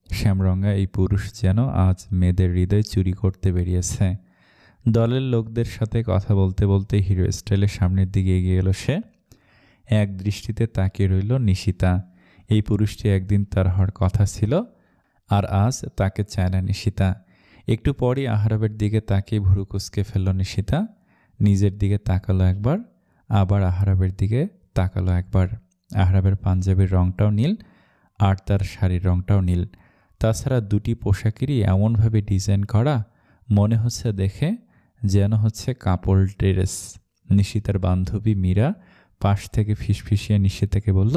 শ্যামরঙা এই পুরুষ যেন আজ মেয়েদের হৃদয় চুরি করতে বেরিয়েছে। দলের লোকদের সাথে কথা বলতে বলতে হিরো স্টাইলের সামনের দিকে এগিয়ে এলো সে। এক দৃষ্টিতে তাকিয়ে রইল নিশিতা। এই পুরুষটি একদিন তার হওয়ার কথা ছিল, আর আজ তাকে চায় না নিশিতা। একটু পরই আহারাবের দিকে তাকিয়ে ভুরু কুঁচকে ফেলল নিশিতা। নিজের দিকে তাকালো একবার, আবার আহারাবের দিকে তাকালো একবার। আহারাবের পাঞ্জাবির রংটাও নীল, আর তার শাড়ির রংটাও নীল। তাছাড়া দুটি পোশাকেরই এমনভাবে ডিজাইন করা, মনে হচ্ছে দেখে যেন হচ্ছে কাপড় ড্রেস। নিশিতার বান্ধবী মীরা পাশ থেকে ফিসফিসিয়ে নিশিতাকে বলল,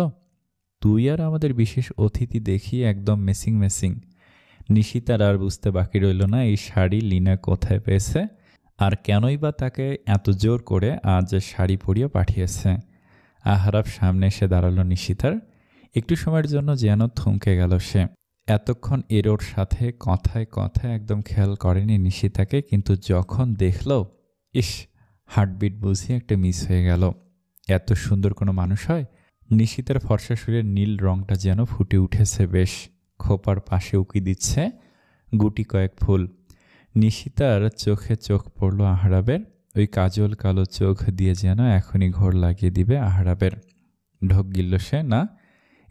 তুই আর আমাদের বিশেষ অতিথি দেখি একদম মেসিং মেসিং। নিশিতার আর বুঝতে বাকি রইল না এই শাড়ি লিনা কোথায় পেয়েছে, আর কেনই বা তাকে এত জোর করে আজ শাড়ি পরিয়ে পাঠিয়েছে। আহারাব সামনে এসে দাঁড়ালো নিশিতার। একটু সময়ের জন্য যেন থমকে গেল সে। এতক্ষণ এরোর সাথে কথায় কথায় একদম খেয়াল করেনি নিশিতাকে, কিন্তু যখন দেখল, ইস, হার্টবিট বুঝিয়ে একটা মিস হয়ে গেল। এত সুন্দর কোনো মানুষ হয়? নিশিতার ফর্সা শরীরের নীল রংটা যেন ফুটে উঠেছে বেশ। খোপার পাশে উকি দিচ্ছে গুটি কয়েক ফুল। নিশিতার চোখে চোখ পড়ল আহারাবের। ওই কাজল কালো চোখ দিয়ে যেন এখনই ঘোর লাগিয়ে দিবে আহারাবের। ঢোক গিলল সে, না,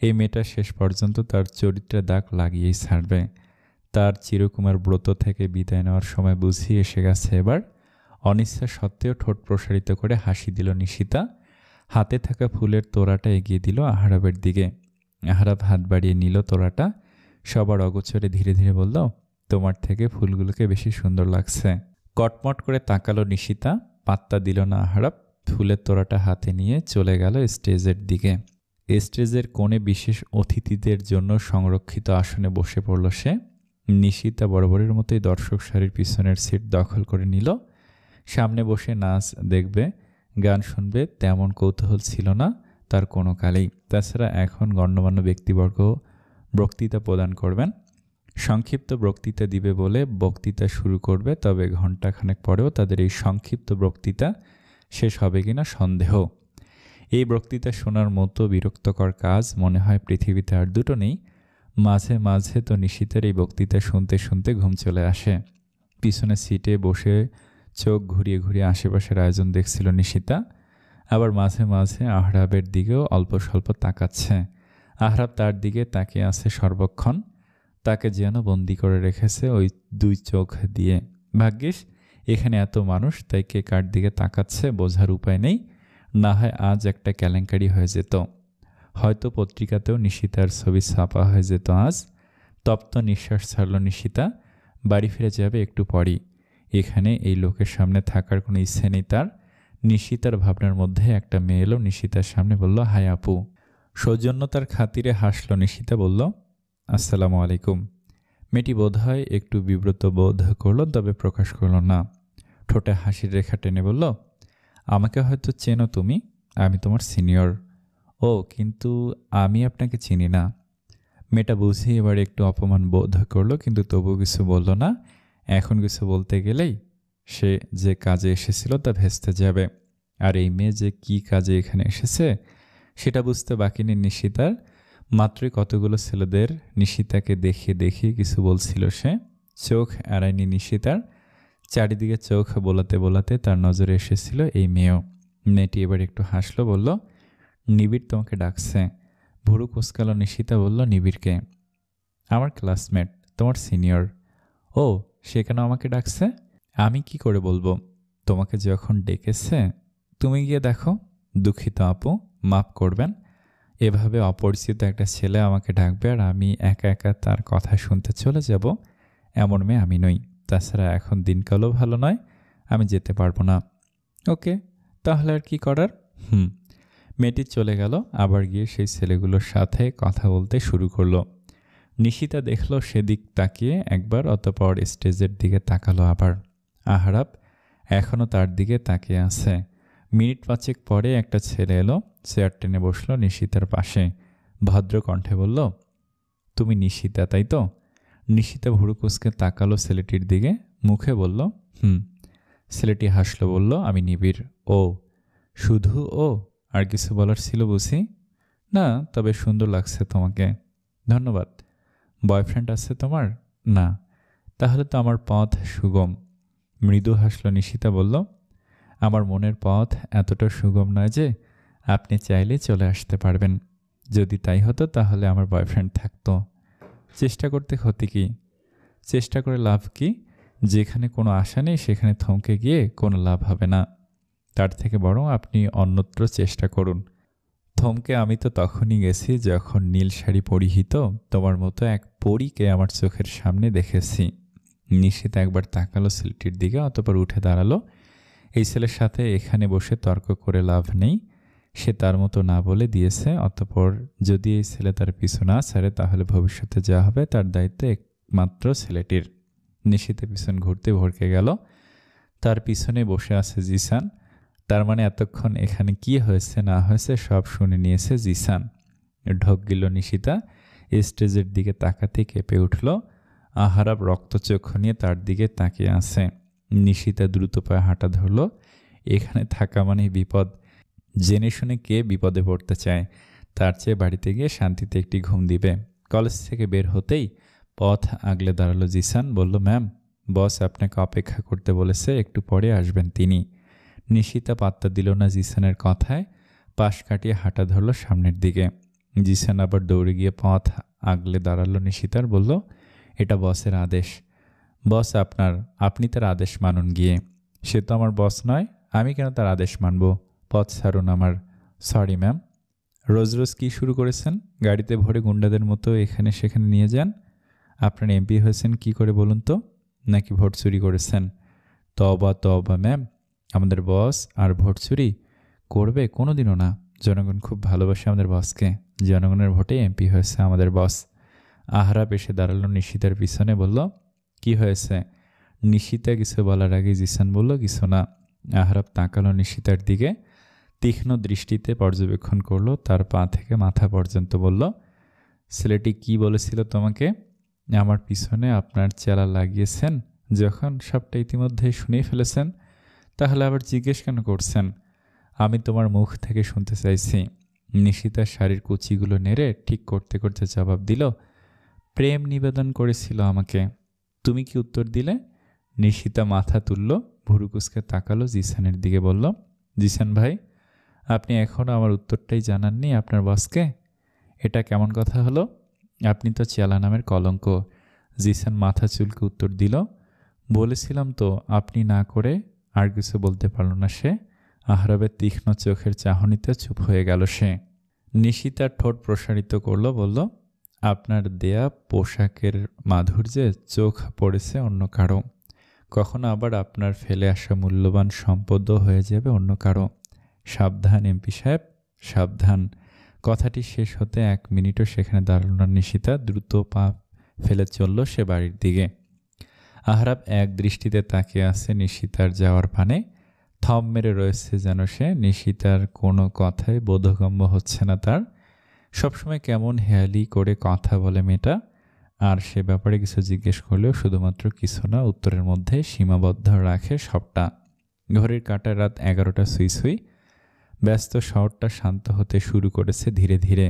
এই মেয়েটা শেষ পর্যন্ত তার চরিত্রে দাগ লাগিয়েই ছাড়বে। তার চিরকুমার ব্রত থেকে বিদায় নেওয়ার সময় বুঝিয়ে এসে গেছে এবার। অনিচ্ছা সত্ত্বেও ঠোঁট প্রসারিত করে হাসি দিল নিশিতা। হাতে থাকা ফুলের তোড়াটা এগিয়ে দিল আহারাবের দিকে। আহারাব হাত বাড়িয়ে নিল তোড়াটা। সবার অগোচরে ধীরে ধীরে বলল, তোমার থেকে ফুলগুলোকে বেশি সুন্দর লাগছে। কটমট করে তাকালো নিশিতা, পাত্তা দিল না আহারাব। ফুলের তোড়াটা হাতে নিয়ে চলে গেল স্টেজের দিকে। স্টেজের কোণে বিশেষ অতিথিদের জন্য সংরক্ষিত আসনে বসে পড়ল সে। নিশিতা বরাবরের মতোই দর্শক সারির পিছনের সিট দখল করে নিল। সামনে বসে নাচ দেখবে, গান শুনবে তেমন কৌতূহল ছিল না তার কোনো কালেই। তাছাড়া এখন গণ্যমান্য ব্যক্তিবর্গ বক্তৃতা প্রদান করবেন। সংক্ষিপ্ত বক্তৃতা দিবে বলে বক্তৃতা শুরু করবে, তবে ঘণ্টাখানেক পরেও তাদের এই সংক্ষিপ্ত বক্তৃতা শেষ হবে কিনা সন্দেহ। এই বক্তৃতা শোনার মতো বিরক্তকর কাজ মনে হয় পৃথিবীতে আর দুটো নেই। মাঝে মাঝে তো নিশিতের এই বক্তৃতা শুনতে শুনতে ঘুম চলে আসে। পিছনে সিটে বসে চোখ ঘুরিয়ে ঘুরিয়ে আশেপাশের আয়োজন দেখছিল নিশিতা। আবার মাঝে মাঝে আহরাবের দিকেও অল্প স্বল্প তাকাচ্ছে। আহরাব তার দিকে তাকিয়ে আছে সর্বক্ষণ। তাকে যেন বন্দি করে রেখেছে ওই দুই চোখ দিয়ে। ভাগ্যিস এখানে এত মানুষ, তাই কে কার দিকে তাকাচ্ছে বোঝার উপায় নেই। না হয় আজ একটা কেলেঙ্কারি হয়ে যেত। হয়তো পত্রিকাতেও নিশিতার ছবি ছাপা হয়ে যেত আজ। তপ্ত নিঃশ্বাস ছাড়ল নিশিতা। বাড়ি ফিরে যাবে একটু পরই। এখানে এই লোকের সামনে থাকার কোনো ইচ্ছে নেই তার। নিশিতার ভাবনার মধ্যে একটা মেয়ে এলো নিশিতার সামনে, বলল, হাই আপু। সৌজন্যতার খাতিরে হাসল নিশিতা, বলল, আসসালামু আলাইকুম। মেয়েটি বোধহয় একটু বিব্রত বোধ করল, তবে প্রকাশ করল না। ঠোঁটে হাসির রেখা টেনে বলল, আমাকে হয়তো চেনো তুমি, আমি তোমার সিনিয়র। ও, কিন্তু আমি আপনাকে চিনি না। মেয়েটা বুঝি এবার একটু অপমান বোধ করলো, কিন্তু তবু কিছু বলল না। এখন কিছু বলতে গেলেই সে যে কাজে এসেছিল তা ভেস্তে যাবে। আর এই মেয়ে যে কি কাজে এখানে এসেছে সেটা বুঝতে বাকি নেই নিশিতার। মাত্রই কতগুলো ছেলেদের নিশিতাকে দেখিয়ে দেখিয়ে কিছু বলছিল সে। চোখ এড়ায়নি নিশিতার। চারিদিকে চোখ বোলাতে বোলাতে তার নজরে এসেছিল এই মেয়েও। মেয়েটি এবার একটু হাসলো, বলল, নিবিড় তোমাকে ডাকছে। ভুরু কুচকালো নিশিতা, বলল, নিবিড়কে? আমার ক্লাসমেট, তোমার সিনিয়র। ও, সে কেন আমাকে ডাকছে? আমি কি করে বলবো? তোমাকে যখন ডেকেছে তুমি গিয়ে দেখো। দুঃখিত আপু, মাফ করবেন। এভাবে অপরিচিত একটা ছেলে আমাকে ডাকবে আর আমি একা একা তার কথা শুনতে চলে যাব, এমন মেয়ে আমি নই। তাছাড়া এখন দিনকালও ভালো নয়, আমি যেতে পারবো না। ওকে, তাহলে আর কি করার। মেয়েটি চলে গেল, আবার গিয়ে সেই ছেলেগুলোর সাথে কথা বলতে শুরু করলো। নিশিতা দেখল সেদিক তাকিয়ে একবার, অতঃপর স্টেজের দিকে তাকালো আবার। আহারাব এখনও তার দিকে তাকিয়ে আছে। মিনিট 5 পরে একটা ছেলে এলো, চেয়ার টেনে বসলো নিশিতার পাশে। ভদ্র কণ্ঠে বলল, তুমি নিশিতা, তাই তো? নিশিতা ভুরু কুঁচকে তাকালো ছেলেটির দিকে, মুখে বলল, ছেলেটি হাসলো, বলল, আমি নিবিড়। ও, শুধু ও? আর কিছু বলার ছিল বুঝি? না, তবে সুন্দর লাগছে তোমাকে। ধন্যবাদ। বয়ফ্রেন্ড আছে তোমার? না। তাহলে তো আমার পথ সুগম। মৃদু হাসলো নিশিতা, বলল, আমার মনের পথ এতটা সুগম নয় যে আপনি চাইলে চলে আসতে পারবেন। যদি তাই হতো তাহলে আমার বয়ফ্রেন্ড থাকতো। চেষ্টা করতে ক্ষতি কি? চেষ্টা করে লাভ কি? যেখানে কোনো আশা নেই সেখানে থমকে গিয়ে কোনো লাভ হবে না। তার থেকে বরং আপনি অন্যত্র চেষ্টা করুন। থমকে আমি তো তখনই গেছি যখন নীল শাড়ি পরিহিত তোমার মতো এক পরীকে আমার চোখের সামনে দেখেছি। নিশিতা একবার তাকালো ছেলেটির দিকে, অতঃপর উঠে দাঁড়ালো। এই ছেলের সাথে এখানে বসে তর্ক করে লাভ নেই, সে তার মতো না বলে দিয়েছে। অতঃপর যদি এই ছেলে তার পিছু না ছাড়ে তাহলে ভবিষ্যতে যা হবে তার দায়িত্ব একমাত্র ছেলেটির। নিশিতা পিছন ঘুরতে ভরকে গেল। তার পিছনে বসে আছে জিসান। তার মানে এতক্ষণ এখানে কি হয়েছে না হয়েছে সব শুনে নিয়েছে জিসান। ঢোক গেল নিশিতা। স্টেজের দিকে তাকাতে কেঁপে উঠল। আহারাব রক্তচক্ষু নিয়ে তার দিকে তাকিয়ে আছে। নিশিতা দ্রুত পায়ে হাঁটা ধরল। এখানে থাকা মানে বিপদ। জেনে শুনে কে বিপদে পড়তে চায়? তার চেয়ে বাড়িতে গিয়ে শান্তিতে একটি ঘুম দিবে। কলেজ থেকে বের হতেই পথ আগলে দাঁড়ালো জিসান, বলল, ম্যাম, বস আপনাকে অপেক্ষা করতে বলেছে, একটু পরে আসবেন তিনি। নিশিতা পাত্তা দিল না জিসানের কথায়, পাশ কাটিয়ে হাঁটা ধরল সামনের দিকে। জিসান আবার দৌড়ে গিয়ে পথ আগলে দাঁড়ালো নিশিতার, বলল, এটা বসের আদেশ। বস আপনার, আপনি তার আদেশ মানুন গিয়ে। সে তো আমার বস নয়, আমি কেন তার আদেশ মানব? পথ ছাড়ুন আমার। Sorry ma'am. রোজ রোজ কী শুরু করেছেন? গাড়িতে ভরে গুন্ডাদের মতো এখানে সেখানে নিয়ে যান। আপনার এমপি হয়েছেন কি করে বলুন তো? নাকি ভোট চুরি করেছেন? তবা তবা ম্যাম, আমাদের বস আর ভোট চুরি করবে কোনো দিনও না। জনগণ খুব ভালোবাসে আমাদের বসকে। জনগণের ভোটে এমপি হয়েছে আমাদের বস। আহারাব এসে দাঁড়ালো নিশিতার পিছনে, বলল, কি হয়েছে? নিশিতা কিছু বলার আগে জিসান বলল, কিছু না। আহারাব তাকালো নিশিতার দিকে, তীক্ষ্ণ দৃষ্টিতে পর্যবেক্ষণ করলো তার পা থেকে মাথা পর্যন্ত, বলল, ছেলেটি কি বলেছিল তোমাকে? আমার পিছনে আপনার চেলা লাগিয়েছেন যখন সবটা ইতিমধ্যে শুনেই ফেলেছেন, তাহলে আবার জিজ্ঞেস কেন করছেন? আমি তোমার মুখ থেকে শুনতে চাইছি। নিশিতার শাড়ির কুচিগুলো নেড়ে ঠিক করতে করতে জবাব দিল, প্রেম নিবেদন করেছিল আমাকে। তুমি কি উত্তর দিলে? নিশিতা মাথা তুলল, ভুরু কুঁচকে তাকালো জিসানের দিকে, বলল, জিসান ভাই, আপনি এখনও আমার উত্তরটাই জানাননি আপনার বসকে? এটা কেমন কথা হলো? আপনি তো চেলা নামের কলঙ্ক। জিসান মাথা চুলকে উত্তর দিল, বলেছিলাম তো। আপনি না করে আর কিছু বলতে পারল না সে। আহরাবের তীক্ষ্ণ চোখের চাহনিতে চুপ হয়ে গেল সে। নিশিতার ঠোঁট প্রসারিত করল, বলল, আপনার দেয়া পোশাকের মাধুর্যে চোখ পড়েছে অন্য কারো। কখনো আবার আপনার ফেলে আসা মূল্যবান সম্পদও হয়ে যাবে অন্য কারো। সাবধান এমপি সাহেব, সাবধান। কথাটি শেষ হতে 1 মিনিটও সেখানে দাঁড়াল না নিশিতা। দ্রুত পা ফেলে চলল সে বাড়ির দিকে। আহরাব এক দৃষ্টিতে তাকিয়ে আছে নিশিতার যাওয়ার পানে। থম মেরে রয়েছে যেন সে। নিশিতার কোনো কথাই বোধগম্য হচ্ছে না তার। সবসময় কেমন হেয়ালি করে কথা বলে মেয়েটা। আর সে ব্যাপারে কিছু জিজ্ঞেস করলেও শুধুমাত্র কিছু না, উত্তরের মধ্যে সীমাবদ্ধ রাখে সবটা। ঘড়ির কাঁটায় রাত 11টা সুই সুই। ব্যস্ত শহরটা শান্ত হতে শুরু করেছে ধীরে ধীরে।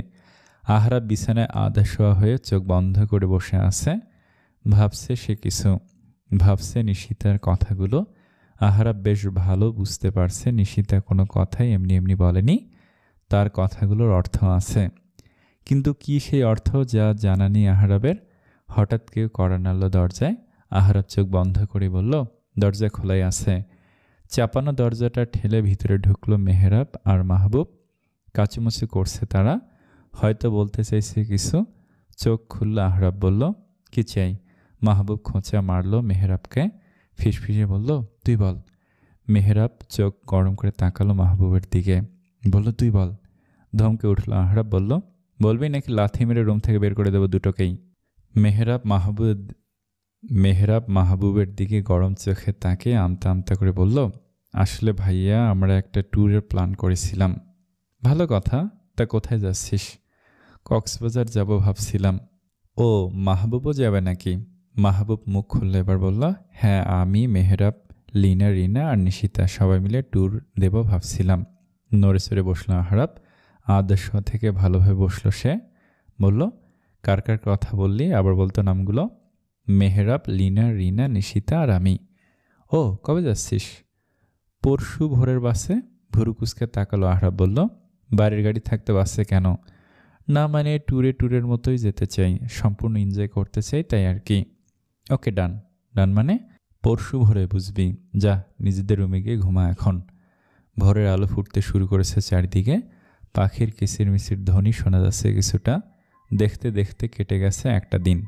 আহরাব বিছানায় আধা শোয়া হয়ে চোখ বন্ধ করে বসে আছে। ভাবছে সে কিছু, ভাবছে নিশিতার কথাগুলো। আহরাব বেশ ভালো বুঝতে পারছে নিশিতা কোনো কথাই এমনি এমনি বলেনি, তার কথাগুলোর অর্থ আছে। কিন্তু কি সেই অর্থ যা জানা নেই আহরাবের? হঠাৎ কেউ কড়া নাড়ল দরজায়। আহরাব চোখ বন্ধ করে বলল, দরজা খোলাই আছে। চাপানো দরজাটা ঠেলে ভিতরে ঢুকলো মেহরাব আর মাহবুব। কাচুমুচু করছে তারা, হয়তো বলতে চাইছে কিছু। চোখ খুলল আহরাব, বলল, কি চাই? মাহবুব খোঁচা মারল মেহরাবকে, ফিসফিসে বলল, তুই বল। মেহরাব চোখ গরম করে তাকালো মাহবুবের দিকে, বলল, তুই বল। ধমকে উঠল আহরাব, বলল, বলবি নাকি লাথি মেরে রুম থেকে বের করে দেবো দুটোকেই? মেহরাব মাহবুবের দিকে গরম চোখে তাকে আমতা আমতা করে বলল, আসলে ভাইয়া, আমরা একটা ট্যুরের প্ল্যান করেছিলাম। ভালো কথা, তা কোথায় যাচ্ছিস? কক্সবাজার যাব ভাবছিলাম। ও, মাহবুবও যাবে নাকি? মাহবুব মুখ খুললে এবার বলল, হ্যাঁ, আমি, মেহরাব, লিনা, রিনা আর নিশিতা সবাই মিলে ট্যুর দেব ভাবছিলাম। নড়ে চড়ে বসলো আহরাব, আদর্শ থেকে ভালোভাবে বসলো সে। বলল, কার কার কথা বললি? আবার বলতো নামগুলো। মেহরাব, লিনা, রিনা, নিশিতা আর আমি। ও, কবে যাচ্ছিস? পরশু ভোরের বাসে। ভুরুকুসকে তাকালো আহরাব, বলল, বাড়ির গাড়ি থাকতে বাসে কেন? না মানে ট্যুরের মতোই যেতে চাই, সম্পূর্ণ এনজয় করতে চাই, তাই আর কি। ওকে, ডান। ডান মানে? পরশু ভোরে বুঝবি। যা, নিজেদের রুমে গিয়ে ঘুমা এখন। ভোরের আলো ফুটতে শুরু করেছে চারদিকে। পাখির কিচিরমিচির ধ্বনি শোনা যাচ্ছে কিছুটা। দেখতে দেখতে কেটে গেছে একটা দিন।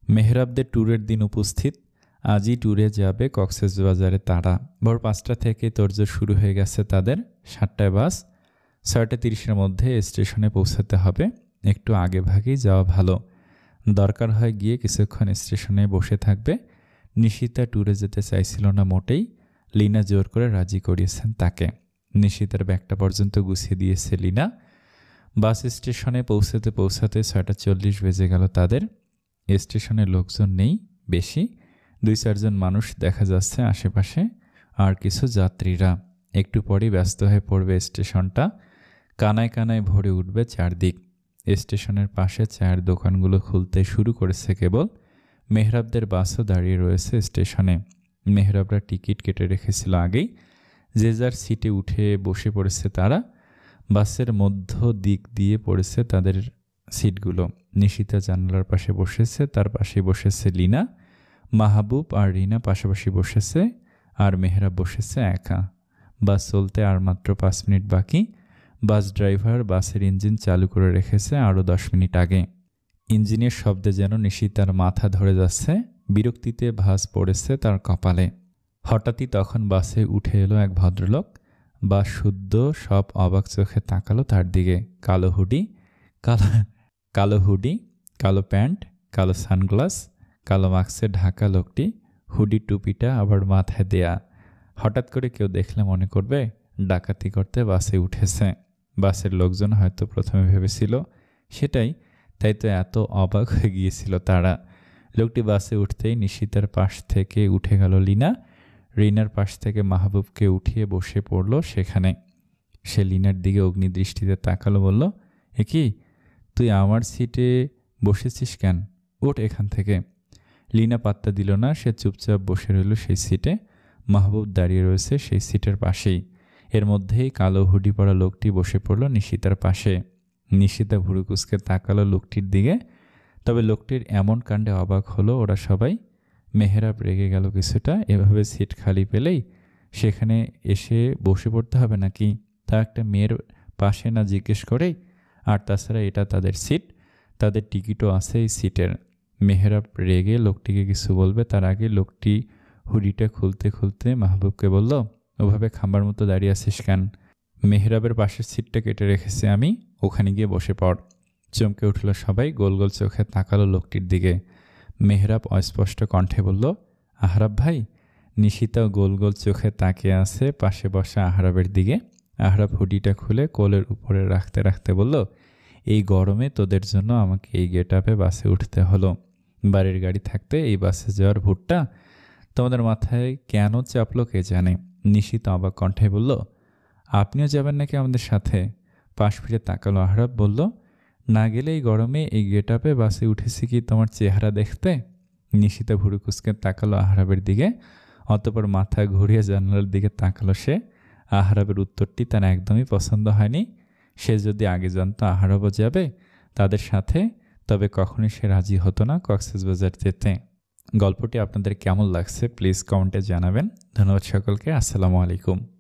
মেহরাবদের ট্যুরের দিন উপস্থিত। আজই ট্যুরে যাবে কক্সবাজারে তারা। ভোর 5টা থেকে তোড়জোড় শুরু হয়ে গেছে তাদের। 7টায় বাস, 6:30-এর মধ্যে স্টেশনে পৌঁছাতে হবে। একটু আগে ভাগেই যাওয়া ভালো। দরকার হয় গিয়ে কিছুক্ষণ স্টেশনে বসে থাকবে। নিশিতা ট্যুরে যেতে চাইছিল না মোটেই। লিনা জোর করে রাজি করিয়েছেন তাকে। নিশিতার ব্যাগটা পর্যন্ত গুছিয়ে দিয়েছে লিনা। বাস স্টেশনে পৌঁছাতে পৌঁছাতে 6:40 বেজে গেল তাদের। স্টেশনে লোকজন নেই বেশি, 2-4 জন মানুষ দেখা যাচ্ছে আশেপাশে, আর কিছু যাত্রীরা। একটু পরেই ব্যস্ত হয়ে পড়বে স্টেশনটা। কানায় কানায় ভরে উঠবে চারদিক। স্টেশনের পাশে চায়ের দোকানগুলো খুলতে শুরু করেছে কেবল। মেহরাবদের বাসও দাঁড়িয়ে রয়েছে স্টেশনে। মেহরাবরা টিকিট কেটে রেখেছিল আগেই। যে যার সিটে উঠে বসে পড়েছে তারা। বাসের মধ্য দিক দিয়ে পড়েছে তাদের সিটগুলো। নিশিতা জানালার পাশে বসেছে, তার পাশে বসেছে লিনা। মাহবুব আর রিনা পাশাপাশি বসেছে, আর মেহরাব বসেছে একা। বাস চলতে আর মাত্র 5 মিনিট বাকি। বাস ড্রাইভার বাসের ইঞ্জিন চালু করে রেখেছে আরও 10 মিনিট আগে। ইঞ্জিনের শব্দে যেন নিশিতার মাথা ধরে যাচ্ছে। বিরক্তিতে ভাঁজ পড়েছে তার কপালে। হঠাৎই তখন বাসে উঠে এলো এক ভদ্রলোক। বাস শুদ্ধ সব অবাক চোখে তাকালো তার দিকে। কালো হুডি, কালো প্যান্ট, কালো সানগ্লাস, কালো মাস্কে ঢাকা লোকটি। হুডি টুপিটা আবার মাথায় দেয়া। হঠাৎ করে কেউ দেখলে মনে করবে ডাকাতি করতে বাসে উঠেছে। বাসের লোকজন হয়তো প্রথমে ভেবেছিল সেটাই, তাই তো এত অবাক হয়ে গিয়েছিল তারা। লোকটি বাসে উঠতেই নিশিতার পাশ থেকে উঠে গেল লিনা। রিনার পাশ থেকে মাহবুবকে উঠিয়ে বসে পড়ল সেখানে। সে লিনার দিকে অগ্নিদৃষ্টিতে তাকালো, বলল, এ কি, তুই আমার সিটে বসেছিস কেন? ওঠ এখান থেকে। লিনা পাত্তা দিল না, সে চুপচাপ বসে রইল সেই সিটে। মাহবুব দাঁড়িয়ে রয়েছে সেই সিটের পাশেই। এর মধ্যেই কালো হুডি পরা লোকটি বসে পড়ল নিশিতার পাশে। নিশিতা ভুরুকুসকে তাকালো লোকটির দিকে। তবে লোকটির এমন কাণ্ডে অবাক হলো ওরা সবাই। মেহরাব রেগে গেল কিছুটা। এভাবে সিট খালি পেলেই সেখানে এসে বসে পড়তে হবে নাকি? তা একটা মেয়ের পাশে না জিজ্ঞেস করেই। আর তাছাড়া এটা তাদের সিট, তাদের টিকিটও আছে এই সিটের। মেহরাব রেগে লোকটিকে কিছু বলবে তার আগে লোকটি হুডিটা খুলতে খুলতে মাহবুবকে বলল, ওভাবে খাম্বার মতো দাঁড়িয়ে আছিস কেন? মেহরাবের পাশের সিটটা কেটে রেখেছি আমি, ওখানে গিয়ে বসে পড়। চমকে উঠল সবাই, গোল গোল চোখে তাকালো লোকটির দিকে। মেহরাব অস্পষ্ট কণ্ঠে বলল, আহরাব ভাই। নিশিতাও গোল গোল চোখে তাকিয়ে আছে পাশে বসা আহরাবের দিকে। আহরাব হুডিটা খুলে কোলের উপরে রাখতে রাখতে বলল, এই গরমে তোদের জন্য আমাকে এই গেট আপে বাসে উঠতে হলো। বাড়ির গাড়ি থাকতে এই বাসে যাওয়ার ভুটটা তোমাদের মাথায় কেন চাপলো কে জানে। নিশিত অবাক কণ্ঠে বলল, আপনিও যাবেন নাকি আমাদের সাথে? পাশ ফিরে তাকালো আহরাব, বলল, না গেলে এই গরমে এই গেট আপে বাসে উঠেছি কি তোমার চেহারা দেখতে? নিশিতা ভুরু কুঁচকে তাকালো আহরাবের দিকে, অতঃপর মাথা ঘুরিয়ে জানালার দিকে তাকালো সে। আহরাবের উত্তরটি তার একদমই পছন্দ হয়নি। সে যদি আগে জানতো আহরাবও যাবে তাদের সাথে, তবে কখনোই সে রাজি হতো না কক্সবাজার যেতে। গল্পটি আপনাদের কেমন লাগছে প্লিজ কমেন্টে জানাবেন। ধন্যবাদ সকলকে। আসসালামু আলাইকুম।